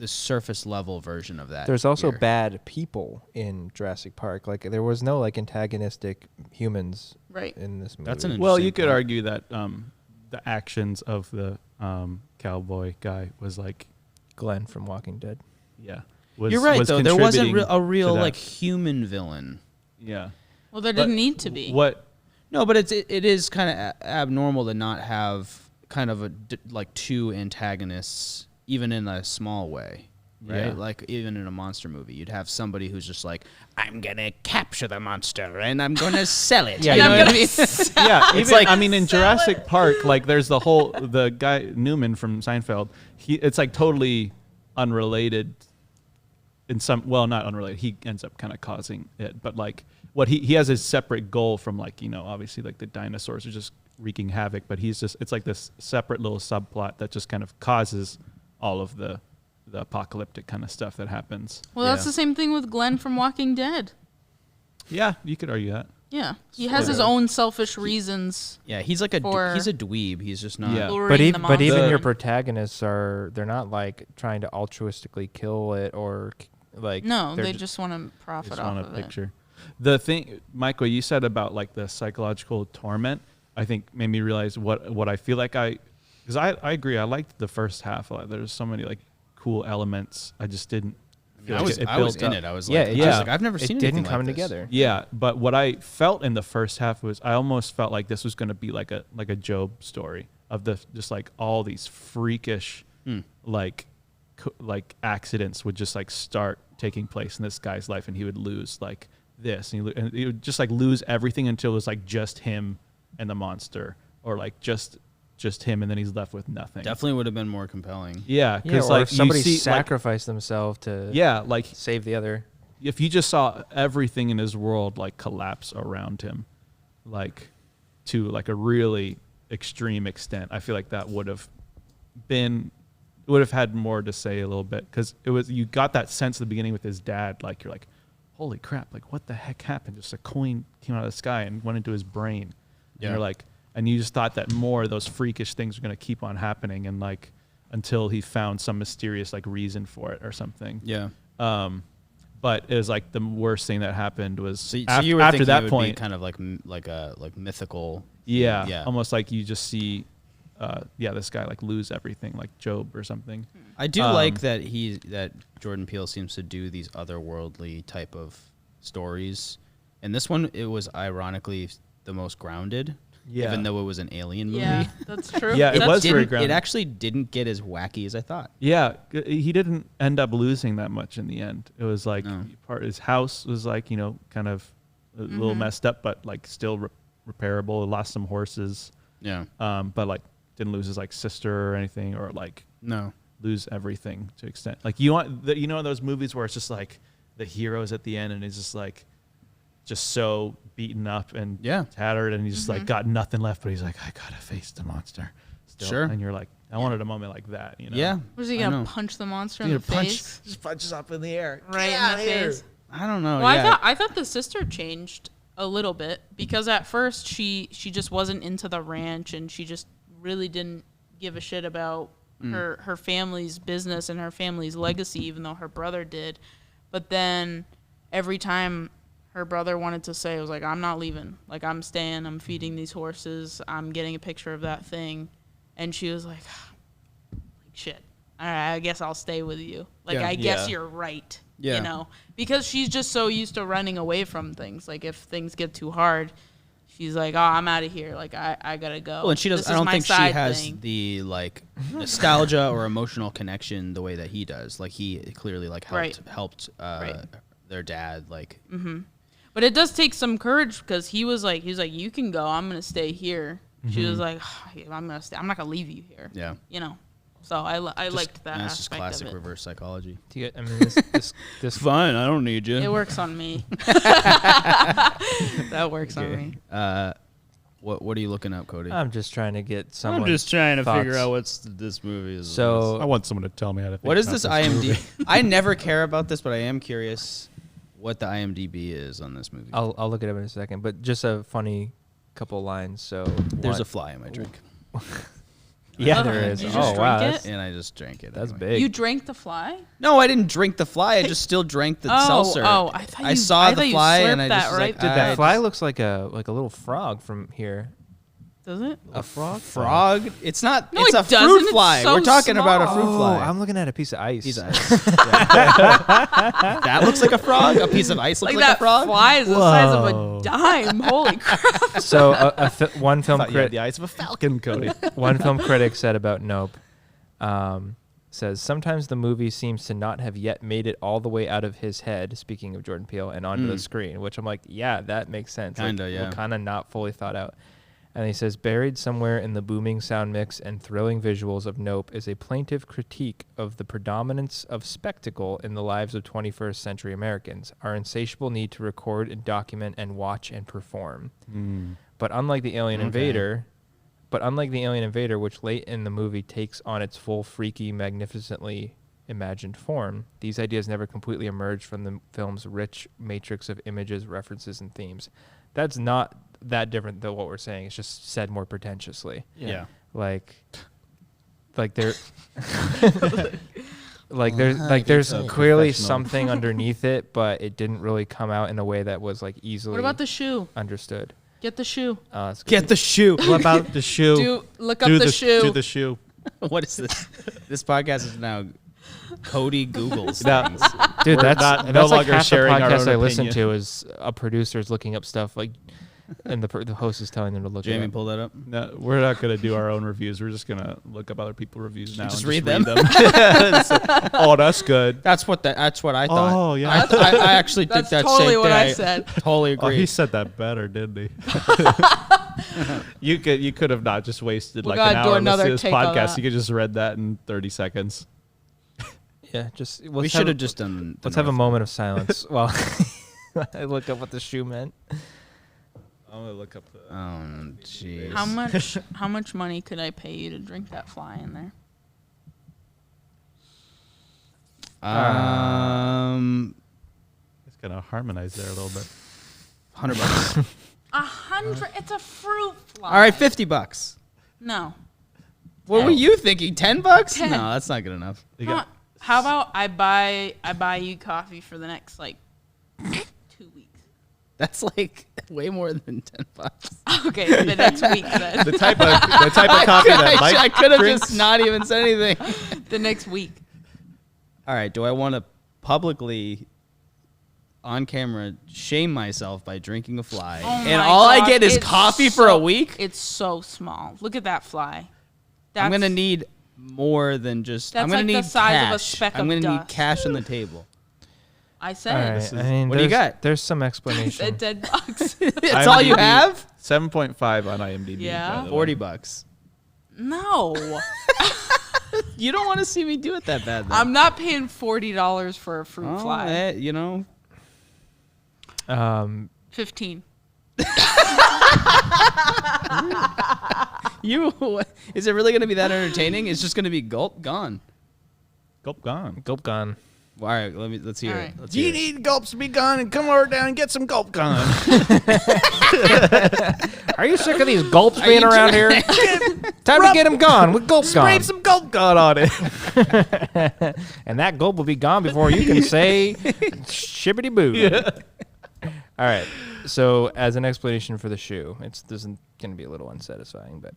surface level version of that. There's also here. bad people in Jurassic Park. Like there was no like antagonistic humans Right. in this movie. That's an Well, you interesting could point. argue that the actions of the cowboy guy was like, Glenn from Walking Dead. yeah. You're right, though. There wasn't contributing a real to that. like human villain. Yeah. Well, there But didn't need to be. What? No, but it is kind of abnormal to not have kind of like two antagonists, even in a small way, right? Yeah. Like even in a monster movie, you'd have somebody who's just like, I'm gonna capture the monster and I'm gonna sell it. Yeah, you and know I'm what I mean? Yeah, It's even, like- I mean, in Jurassic Park, like there's the guy Newman from Seinfeld. It's like totally unrelated. Not unrelated. He ends up kind of causing it, but like what he has his separate goal from like, obviously like the dinosaurs are just wreaking havoc, but it's like this separate little subplot that just kind of causes all of the apocalyptic kind of stuff that happens. Well, that's Yeah. the same thing with Glenn from Walking Dead. Yeah, you could argue that. Yeah, he has his own selfish reasons. Yeah, he's like he's a dweeb. He's just not. Yeah. luring But, the even monster. your protagonists they're not like trying to altruistically kill it or like No, they're they ju- just want to profit Just off want of a it. picture. The thing, Michael, you said about like the psychological torment, I think made me realize what I feel like because I agree. I liked the first half. There's so many like cool elements. I just didn't. feel I like was it I was built in up. it. I was Yeah, like, yeah. I was like, I've never seen it anything didn't come like this. together. Yeah, but what I felt in the first half was I almost felt like this was going to be like a Job story, of the just like all these freakish like accidents would just like start taking place in this guy's life, and he would lose like this, and he would just like lose everything until it was like just him and the monster, or like just him, and then he's left with nothing. Definitely would have been more compelling. Yeah, because or like somebody you see, sacrificed themselves to like save the other. if you just saw everything in his world like collapse around him, like to like a really extreme extent, I feel like that would have had more to say a little bit, because you got that sense at the beginning with his dad, like you're like, holy crap, like what the heck happened? Just a coin came out of the sky and went into his brain. Yeah. And you're like, and you just thought that more of those freakish things were going to keep on happening, and like until he found some mysterious like reason for it or something. Yeah. But it was like the worst thing that happened was So you after, were after thinking that it would point, be kind of like mythical. yeah, Yeah. almost like you just see, this guy like lose everything, like Job or something. I do like that Jordan Peele seems to do these otherworldly type of stories. And this one, it was ironically the most grounded, Yeah. even though it was an alien movie. Yeah, that's true. Yeah, it That's was very It grounded. actually didn't get as wacky as I thought. Yeah, he didn't end up losing that much in the end. It was like No. his house was like, kind of a little messed up, but like still repairable. It lost some horses, Yeah. but like didn't lose his like sister or anything, or like No. lose everything to extent. Like you want those movies where it's just like the hero's at the end and he's just like just so beaten up and Yeah. tattered, and he's just like got nothing left, but he's like, I gotta face the monster still. Sure. And you're like, I wanted a moment like that, Yeah. Was he I gonna know. punch the monster He's in gonna the punch, face? just punches up in the air. Right Get in outta the here. face. I don't know. Well, yeah. I thought the sister changed a little bit, because at first she just wasn't into the ranch, and she just really didn't give a shit about her family's business and her family's legacy, even though her brother did. But then every time her brother wanted to say, it was like, I'm not leaving. Like, I'm staying. I'm feeding these horses. I'm getting a picture of that thing. And she was like shit. All right, I guess I'll stay with you. Like, Yeah. I guess Yeah. you're right. Yeah. You know, because she's just so used to running away from things. Like, if things get too hard, she's like, oh, I'm out of here. Like, I gotta go. Well, and she does. This I is don't my think she side has thing. the like nostalgia or emotional connection the way that he does. Like he clearly like helped Right. their dad. Like But it does take some courage, because he was like, you can go. I'm gonna stay here. She was like, I'm gonna stay. I'm not gonna leave you here. yeah, You know. So I liked that that's just aspect classic of it. reverse psychology. Do you, I mean, this Fine, I don't need you. It works on me. That works on me. What are you looking up, Cody? I'm just trying to get someone. I'm just trying to figure thoughts. out what's this movie is. So I want someone to tell me how to think what is about this movie. IMDb? I never care about this, but I am curious what the IMDb is on this movie. I'll look it up in a second, but just a funny couple lines. So There's one- a fly in my drink, yeah, Oh, there is. you Oh just wow, drink that's, it? and I just drank it. that's anyway. big. You drank the fly? No, I didn't drink the fly. I just still drank the seltzer. I thought I you saw I the thought you fly, slurped and I that just was right like, Dude, I that fly just- looks like a little frog from here. Does it? a frog. It's not. No, it's it a fruit doesn't. It's fly. so We're talking about a fruit Oh, fly. I'm looking at a piece of ice. Piece of ice. Yeah. That looks like a frog. A piece of ice looks Like like that a frog. fly is the size of Whoa. a dime. Holy crap. So one film Thought you had critic, the eyes of a falcon, Cody. one film critic said about Nope, says sometimes the movie seems to not have yet made it all the way out of his head. Speaking of Jordan Peele, and onto the screen, which I'm like, yeah, that makes sense. Kinda, like, yeah. Kind of not fully thought out. And he says, buried somewhere in the booming sound mix and thrilling visuals of Nope is a plaintive critique of the predominance of spectacle in the lives of 21st century Americans, our insatiable need to record and document and watch and perform. But unlike the Alien Invader, which late in the movie takes on its full freaky, magnificently imagined form, these ideas never completely emerge from the film's rich matrix of images, references, and themes. That's not that different than what we're saying. It's just said more pretentiously. Yeah. Like there, there's clearly something underneath it, but it didn't really come out in a way that was like easily What about the shoe? understood. Get the shoe. It's good. Get the shoe. What about the shoe? Look up the shoe. Do the shoe. What is this? This podcast is now Cody Googles Now- things. Dude, We're that's no like longer half the sharing our podcast own I listen opinion. to is a producer's looking up stuff like and the host is telling them to look Jamie, it up. pull that up. No, we're not gonna do our own reviews. We're just gonna look up other people's reviews now. Just and read them. Oh, that's good. That's what I thought. Oh, yeah. I actually think That's that's totally same what thing. I said. Totally Oh, agree. he said that better, didn't he? You could have not just wasted We like an gotta do hour listening another to this take on podcast. that. You could just read that in 30 seconds. Yeah, just we should have just done. Let's have a moment of silence while I look up what the shoe meant. I'm gonna look up the. Oh, jeez. How much money could I pay you to drink that fly in there? It's gonna harmonize there a little bit. $100. 100. It's a fruit fly. All right, $50. No. What were you thinking? $10? 10. No, that's not good enough. You Come got- on. How about I buy you coffee for the next like 2 weeks? That's like way more than $10. Okay, the next week then. the type of coffee that Mike I could have drinks. just not even said anything. The next week. All right, do I want to publicly, on camera, shame myself by drinking a fly, Oh and my all I God, get is it's coffee for a so- week? It's so small. Look at that fly. I'm gonna need more than just. That's I'm gonna like the need size of a cash. speck I'm of gonna need dust. cash on the table. I All said. right. I mean, What do you there's- got? There's some I explanation. said $10. That's all you IMDb, have? 7.5 on IMDb. Yeah. by the way. $40. No. You don't want to see me do it that bad. Then. I'm not paying $40 for a fruit fly. You know. 15. Is it really gonna be that entertaining? It's just gonna be gulp gone. Gulp gone. Gulp gone. All right, let's hear All it. right. Let's Do you hear it. need gulps to be gone and come over down and get some gulp gone? Are you sick of these gulps being you around here? Time to get them gone with gulp Spray gone. some gulp gone on it. And that gulp will be gone before you can say shibbity boo. Yeah. All right. So, as an explanation for the shoe, this is going to be a little unsatisfying, but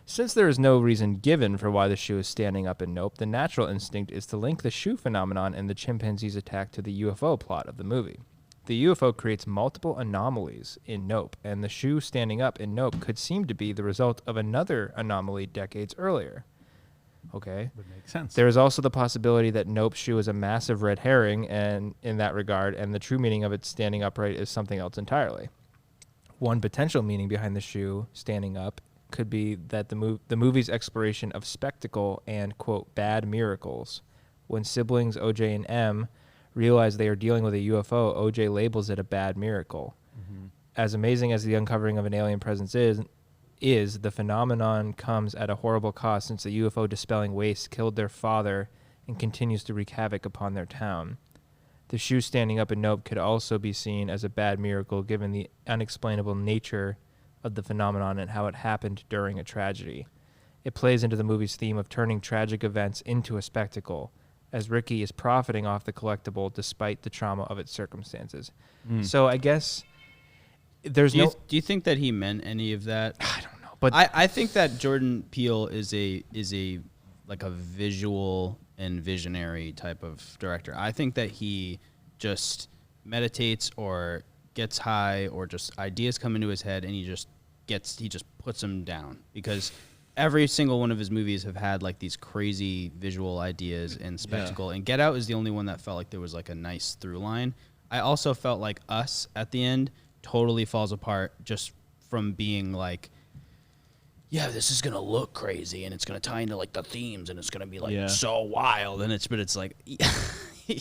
since there is no reason given for why the shoe is standing up in Nope, the natural instinct is to link the shoe phenomenon and the chimpanzee's attack to the UFO plot of the movie. The UFO creates multiple anomalies in Nope, and the shoe standing up in Nope could seem to be the result of another anomaly decades earlier. Okay. Would make sense. There is also the possibility that Nope's shoe is a massive red herring, and in that regard, and the true meaning of it standing upright is something else entirely. One potential meaning behind the shoe standing up could be that the movie's exploration of spectacle and, quote, bad miracles. When siblings OJ and M realize they are dealing with a UFO, OJ labels it a bad miracle. Mm-hmm. As amazing as the uncovering of an alien presence is the phenomenon comes at a horrible cost, since the UFO dispelling waste killed their father and continues to wreak havoc upon their town. The shoe standing up in Nope could also be seen as a bad miracle given the unexplainable nature of the phenomenon and how it happened during a tragedy. It plays into the movie's theme of turning tragic events into a spectacle, as Ricky is profiting off the collectible despite the trauma of its circumstances. So I guess there's Do no... you think that he meant any of that? I don't know, but I think that Jordan Peele is a like a visual and visionary type of director. I think that he just meditates or gets high or just ideas come into his head and he just puts them down, because every single one of his movies have had like these crazy visual ideas and spectacle. And Get Out is the only one that felt like there was like a nice through line. I also felt like Us at the end totally falls apart just from being like, yeah, this is gonna look crazy and it's gonna tie into like the themes and it's gonna be like so wild, and it's like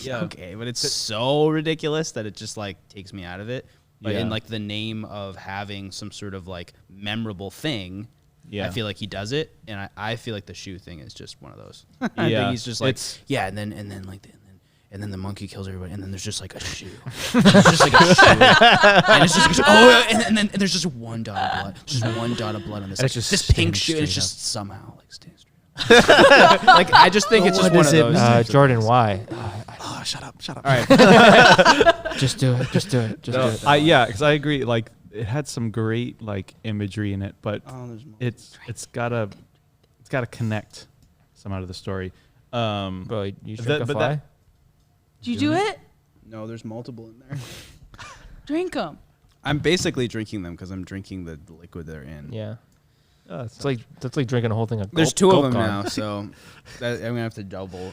okay, but it's so ridiculous that it just like takes me out of it. But in like the name of having some sort of like memorable thing, I feel like he does it, and I feel like the shoe thing is just one of those. I think he's just like and then the monkey kills everybody, and then there's just like a shoe. There's just like a shoe. And it's just like, and then there's just one dot of blood. Just one dot of blood on this. And Like, it's just this pink standing shoe, and it's straight just somehow like stands straight up. Like, I just think it's just one of those. types of Jordan, things. why? Oh, shut up. All right. Just do it. Just do it. Just do it. Because I agree. Like, it had some great like imagery in it, but There's more. it's gotta connect somehow to the story. Bro, you drink a but fly? that- Did you do it? No, there's multiple in there. Drink them. I'm basically drinking them because I'm drinking the liquid they're in. Yeah. Oh, It's like that's like drinking a whole thing of There's two of them Gulp now, so I'm gonna have to double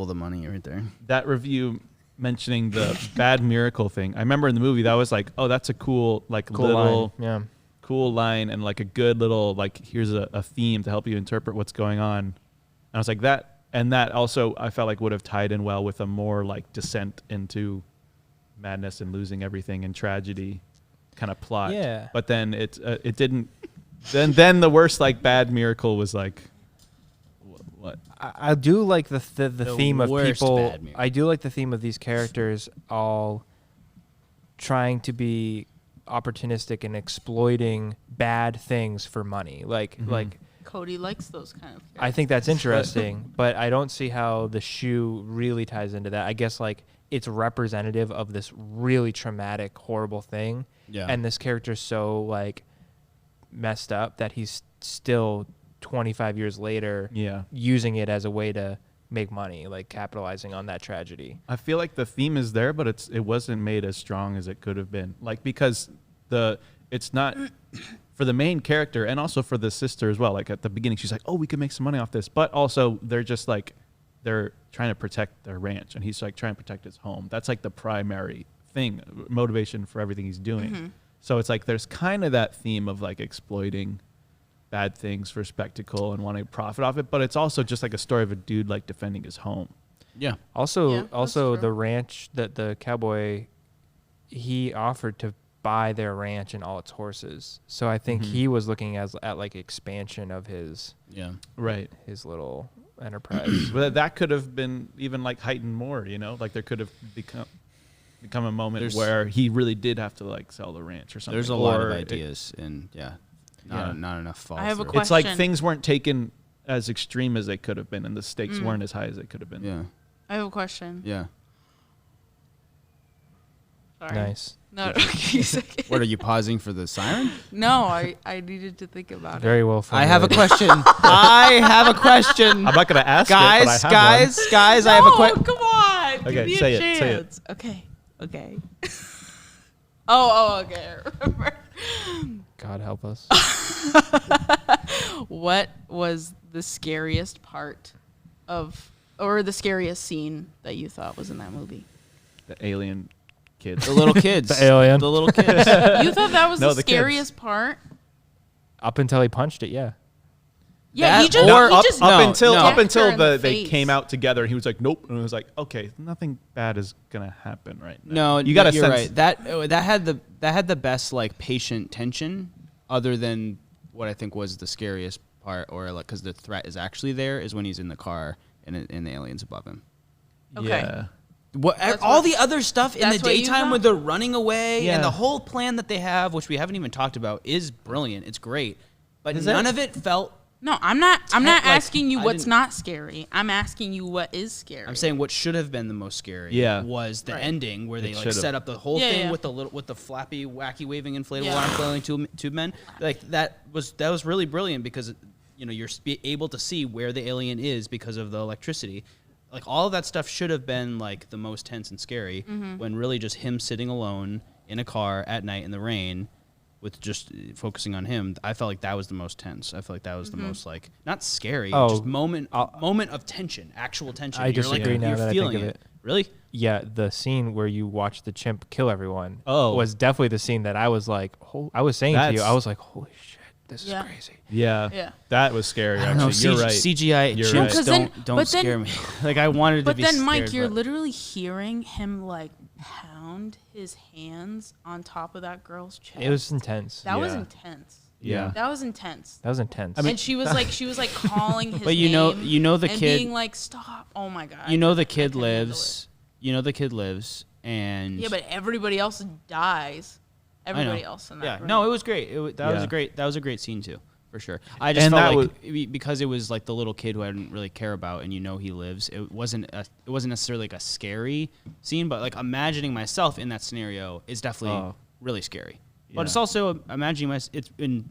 the money right there. that review mentioning the bad miracle thing. I remember in the movie that was like, oh, that's a cool like Cool little line. Yeah. cool line and like a good little like here's a theme to help you interpret what's going on. And I was like that, and that also I felt like would have tied in well with a more like descent into madness and losing everything and tragedy kind of plot. Yeah. But then it didn't. Then the worst like bad miracle was like what? I do like the theme of worst people. bad miracle. I do like the theme of these characters all trying to be opportunistic and exploiting bad things for money. Like Cody likes those kind of characters. I think that's interesting, but I don't see how the shoe really ties into that. I guess like it's representative of this really traumatic, horrible thing. Yeah. And this character's so like messed up that he's still 25 years later Yeah. using it as a way to make money, like capitalizing on that tragedy. I feel like the theme is there, but it wasn't made as strong as it could have been. Like because it's not for the main character and also for the sister as well. Like at the beginning, she's like, "Oh, we could make some money off this," but also they're just like they're trying to protect their ranch, and he's like trying to protect his home. That's like the primary thing, motivation for everything he's doing. So it's like there's kind of that theme of like exploiting bad things for spectacle and wanting to profit off it, but it's also just like a story of a dude like defending his home. Yeah. Also, Yeah, that's true. the ranch that the cowboy, he offered to buy their ranch and all its horses. So I think he was looking at like expansion of his Right. little enterprise. But that could have been even like heightened more, you know, like there could have become a moment where he really did have to like sell the ranch or something. There's a lot of Or ideas, and not enough fall. I have a through. question. It's like things weren't taken as extreme as they could have been, and the stakes weren't as high as they could have been. Yeah. I have a question. Yeah. Sorry. Nice. No, okay, second. What are you pausing for the siren? No, I needed to think about Very well I have a formulated. question. I have a question. I'm not gonna ask guys, it, but I have one. guys, it. I have a No, question. come on. Give Okay, me say a it, say it. chance. Okay. Okay. I remember. God help us. What was the scariest part or the scariest scene that you thought was in that movie? The alien kids. The little kids. The alien. The little kids. You thought that was No, the the kids. scariest part? Up until he punched it, yeah. Yeah, he That- just or he up- just no, up until decked her in the they face. came out together, and he was like, "Nope," and it was like, "Okay, nothing bad is gonna happen right now." No, you got to you're sense right. That had the best like patient tension, other than what I think was the scariest part, or like because the threat is actually there, is when he's in the car and the aliens above him. Okay. Yeah. All what- the other stuff in the that's what you daytime thought? when they're running away Yeah. and the whole plan that they have, which we haven't even talked about, is brilliant. It's great, but Is none it? of it felt. No, I'm not like, asking you I what's didn't- not scary. I'm asking you what is scary. I'm saying what should have been the most scary. Yeah. Was the Right. ending where they It like should've. set up the whole Yeah, thing yeah. with the flappy, wacky, waving inflatable Yeah. arm flailing tube men. Like that was really brilliant because you're able to see where the alien is because of the electricity. Like all of that stuff should have been like the most tense and scary, when really just him sitting alone in a car at night in the rain with just focusing on him. I felt like that was the most tense. I felt like that was the most like not scary, Oh, just moment of tension, actual tension. I You're disagree now you're that I think feeling of it. it. Really? Yeah, the scene where you watch the chimp kill everyone Oh. was definitely the scene that I was like, I was saying to you, That's- I was like, holy shit, this is Yeah. crazy. Yeah. Yeah. That was scary. I don't know. Actually, you're right. CGI You're chimps right. 'Cause then- don't but then- scare me. Like I wanted to But be then, scared, Mike, you're but- literally hearing him like pound his hands on top of that girl's chest. It was intense. that was Yeah. intense. Yeah. That was intense. That was intense. And she was like calling his But you know name the and kid. being like, stop. Oh my god. You know the I kid couldn't handle lives. You know the kid lives, and it. Yeah, but everybody else dies. I know. Everybody else in that Yeah, room. no, it was great. That was Yeah. a great. That was a great scene too, for sure. I just And felt that like because it was like the little kid who I didn't really care about, and he lives. It wasn't necessarily like a scary scene, but like imagining myself in that scenario is definitely really scary. But it's Yeah. also imagining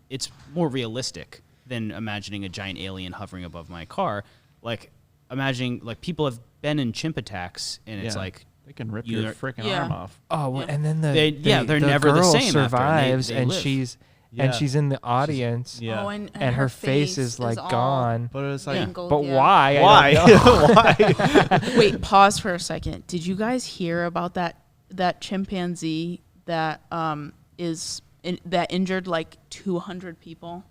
it's more realistic than imagining a giant alien hovering above my car. Like imagining like people have been in chimp attacks, and it's Yeah. like They can rip You your are- freaking Yeah. arm off. Oh, well, Yeah. and then they're the never the girl same after, and survives, they and live. she's Yeah. in the audience, Yeah. Oh, and her face is like all gone. But it's like, mangled, But yeah. why? why? I don't know. Why? Wait, pause for a second. Did you guys hear about that chimpanzee that that injured like 200 people?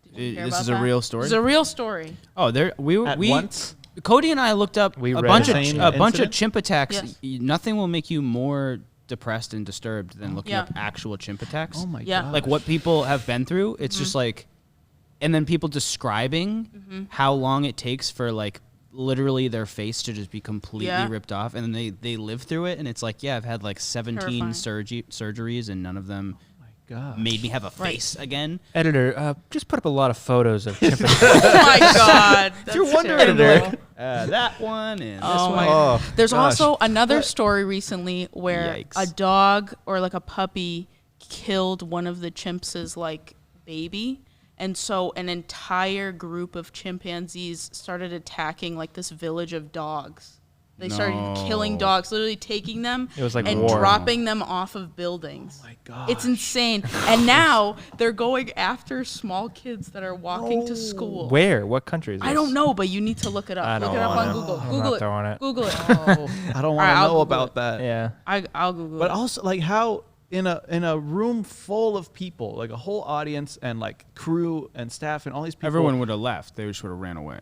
Did you hear This about is a that? real story? It's a real story. Oh, At once? Cody and I looked up We a read bunch it. of Same a bunch of incident? chimp attacks. Yes. Nothing will make you more depressed and disturbed than looking Yeah. up actual chimp attacks. Oh my Yeah. god! Like what people have been through. It's Mm-hmm. just like, and then people describing how long it takes for like literally their face to just be completely Yeah. ripped off, and then they live through it, and it's like, yeah, I've had like 17 Terrifying. surgeries, and none of them my god! made me have a Right. face again. Editor, just put up a lot of photos of chimpanzees. Oh my god. That's You're wondering, terrible. Editor. That one and this Oh one. my Oh, There's gosh. also another story recently where Yikes. a dog or like a puppy killed one of the chimps' like baby. And so an entire group of chimpanzees started attacking like this village of dogs. They started killing No. dogs, literally taking them It was like and war. dropping them off of buildings. Oh my god! It's insane. And now they're going after small kids that are walking to school. Where? What country is this? I don't know, but you need to look it up. I Look don't it up on wanna. Google. I'm Google not it. throwing it. Google it. I don't want to Alright, I'll know Google about it. that. Yeah. I'll Google But it. also, like, how in a room full of people, like a whole audience and like crew and staff and all these people, Everyone would have left. They just would have ran away.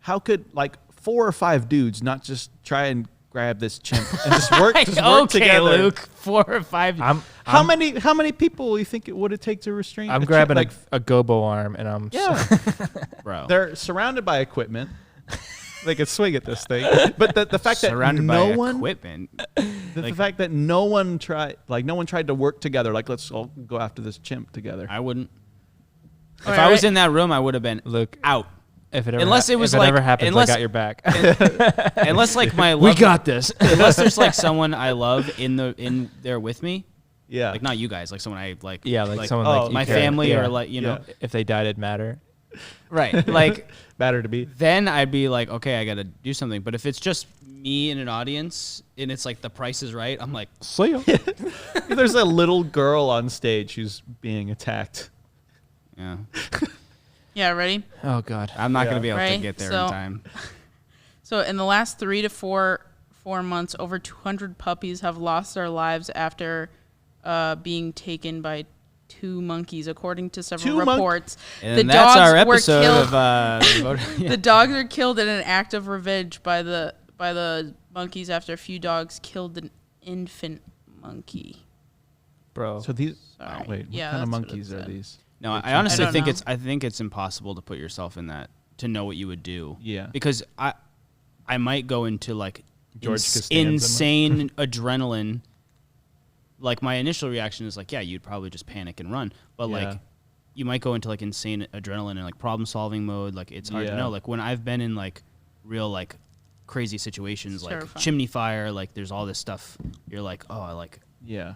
how could like 4 or 5 dudes not just try and grab this chimp and just work okay, together? Luke. 4 or 5. How many people do you think it would take to restrain? I'm a chimp? grabbing like a gobo arm, and I'm yeah. Bro. They're surrounded by equipment. They could swing at this thing, but the fact that surrounded no by one, equipment. the fact that no one tried to work together, like let's all go after this chimp together. I wouldn't. If Alright, I was right. in that room, I would have been Luke. out. If it ever Unless it was if like- it ever happens, unless- I got your back. Unless like my We love, got this. unless there's like someone I love in there with me, Yeah, like not you guys, like someone I like. Yeah, like someone oh, like you my care. family Yeah. or like you know, If they died, it'd matter. right? Like better to be. then I'd be like, okay, I gotta do something. But if it's just me in an audience and it's like The Price is Right, I'm like, See ya. There's a little girl on stage who's being attacked. yeah, Yeah, ready? Oh God. I'm not Yeah. gonna be able to Right, get there so- in time. So in the last 3 to 4 months, over 200 puppies have lost their lives after being taken by 2 monkeys, according to several 2 reports. And that's our were episode killed- of. The dogs were killed in an act of revenge by the monkeys after a few dogs killed an infant monkey. Bro. So these. Sorry. Oh, wait, Yeah, what kind of that's what it monkeys are said. these? No, I honestly don't think know. I think it's impossible to put yourself in that to know what you would do. Yeah. Because I might go into like George Costanza mode. insane adrenaline. Like my initial reaction is like, yeah, you'd probably just panic and run. But Yeah. like you might go into like insane adrenaline and like problem solving mode. Like it's hard to Yeah. know. Like when I've been in like real like crazy situations, It's like terrifying. chimney fire, like there's all this stuff. You're like, oh, I like Yeah.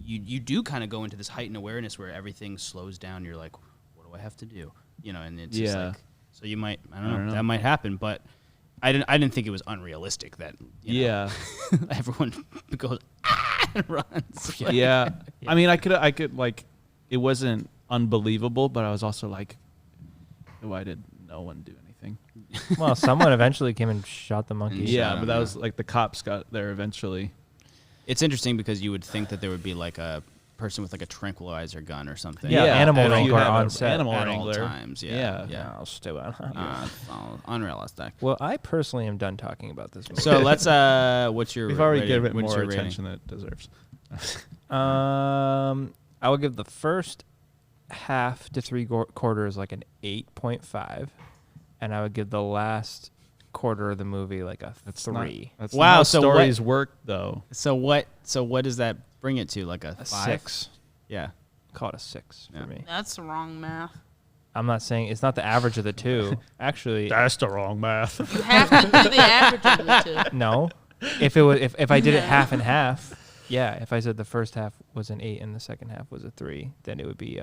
you do kind of go into this heightened awareness where everything slows down. You're like, what do I have to do? You know, and it's just Yeah. like, so you might, I I don't don't know, know. that might happen, but I didn't think it was unrealistic that, you know, Yeah. everyone goes, ah, and runs. Like, Yeah. I mean, I could like, it wasn't unbelievable, but I was also like, why did no one do anything? Well, someone eventually came and shot the monkey. And Yeah, shot but him, that yeah. was like the cops got there eventually. It's interesting because you would think that there would be like a person with like a tranquilizer gun or something. Yeah, animal if you wrangler had on a set animal at all wrangler. times. Yeah. Yeah. Oh, stupid. It's all unrealistic. Well, I personally am done talking about this movie. So let's, what's your We've already rating? given it What's more your rating? attention than it deserves. I will give the first half to 3 quarters like an 8.5, and I would give the last quarter of the movie like a 3. That's Wow, not how so stories work though. So what does that bring it to? Like a A 5? 6. Yeah. Call it a 6 Yeah. for me. That's wrong math. I'm not saying it's not the average of the two. Actually, That's the wrong math. You have to do the average of the 2. no. If it was if I did it half and half, yeah. If I said the first half was an 8 and the second half was a 3, then it would be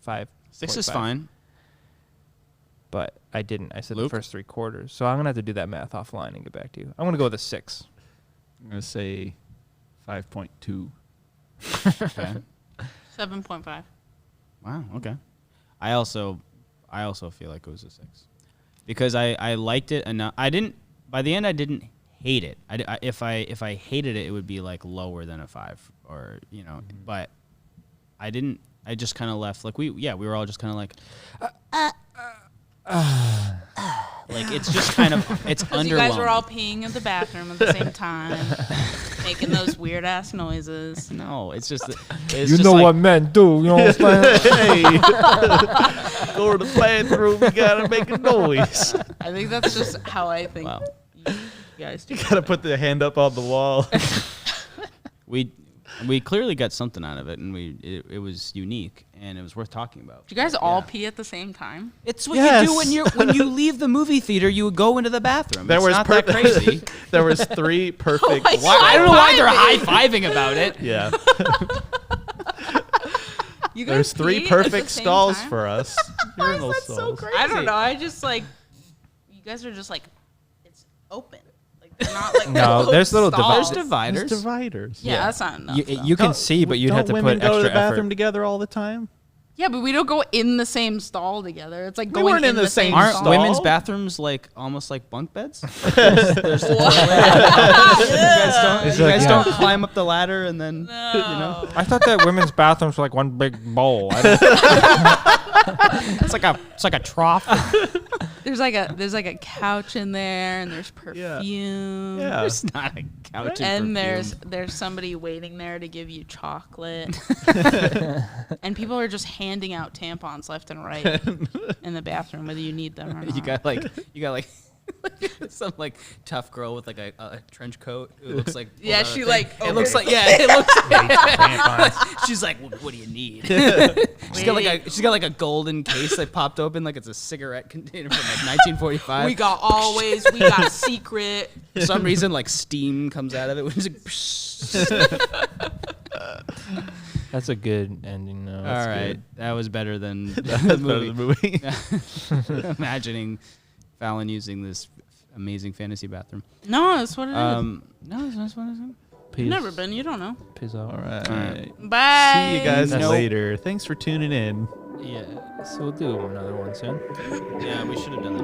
5. 6 is fine. But I didn't. I said Luke? the first 3 quarters. So I'm gonna have to do that math offline and get back to you. I'm gonna go with a 6. I'm gonna say 5.2. Okay. 7.5. Wow. Okay. I also feel like it was a 6 because I liked it enough. By the end I didn't hate it. If I hated it, it would be like lower than a 5 or But I didn't. I just kind of left like we were all just kind of like. Like it's just kind of it's underwhelming. You guys were all peeing in the bathroom at the same time, making those weird ass noises. No, it's just what men do. You know what I'm saying? Hey, go to the bathroom. You gotta make a noise. I think that's just how I think Wow. you guys do. You gotta put the hand up on the wall. We clearly got something out of it, and it was unique, and it was worth talking about. Do you guys all pee at the same time? It's what you do when you leave the movie theater. You would go into the bathroom. It's not that crazy. There was 3 perfect. I don't know why they're high-fiving about it. Yeah. You guys There's 3 pee at perfect the same stalls time? for us. Why is Urinal that so stalls. crazy? I don't know. I just like you guys are just like it's open. Like they're not like No, there's little stalls. There's dividers. There's dividers. Yeah, that's not enough. You can see, but you'd have to Don't put women go to extra the bathroom effort. together all the time? Yeah, but we don't go in the same stall together. It's like We going weren't in the same Aren't stall. women's bathrooms like almost like bunk beds? You It's like, guys yeah. don't climb up the ladder and then No. I thought that women's bathrooms were like one big bowl. it's like a trough. There's like a couch in there, and there's perfume. Yeah. There's not a couch. And there's somebody waiting there to give you chocolate. And people are just handing out tampons left and right in the bathroom, whether you need them or not. You got like some like tough girl with like a trench coat who looks like Yeah, she like it looks like it looks she's like what do you need? she's got like a golden case that popped open like it's a cigarette container from like 1945. we got always, we got secret. For some reason like steam comes out of it. That's a good ending, though. All right, that was better than the That's better movie. than the movie. Imagining Falin using this amazing fantasy bathroom. No, that's what it is. No, that's what it is. You've never been, you don't know. Peace out. All right. right. Bye. See you guys Nope. later. Thanks for tuning in. Yeah, so we'll do another one soon. Yeah, we should have done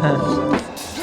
that.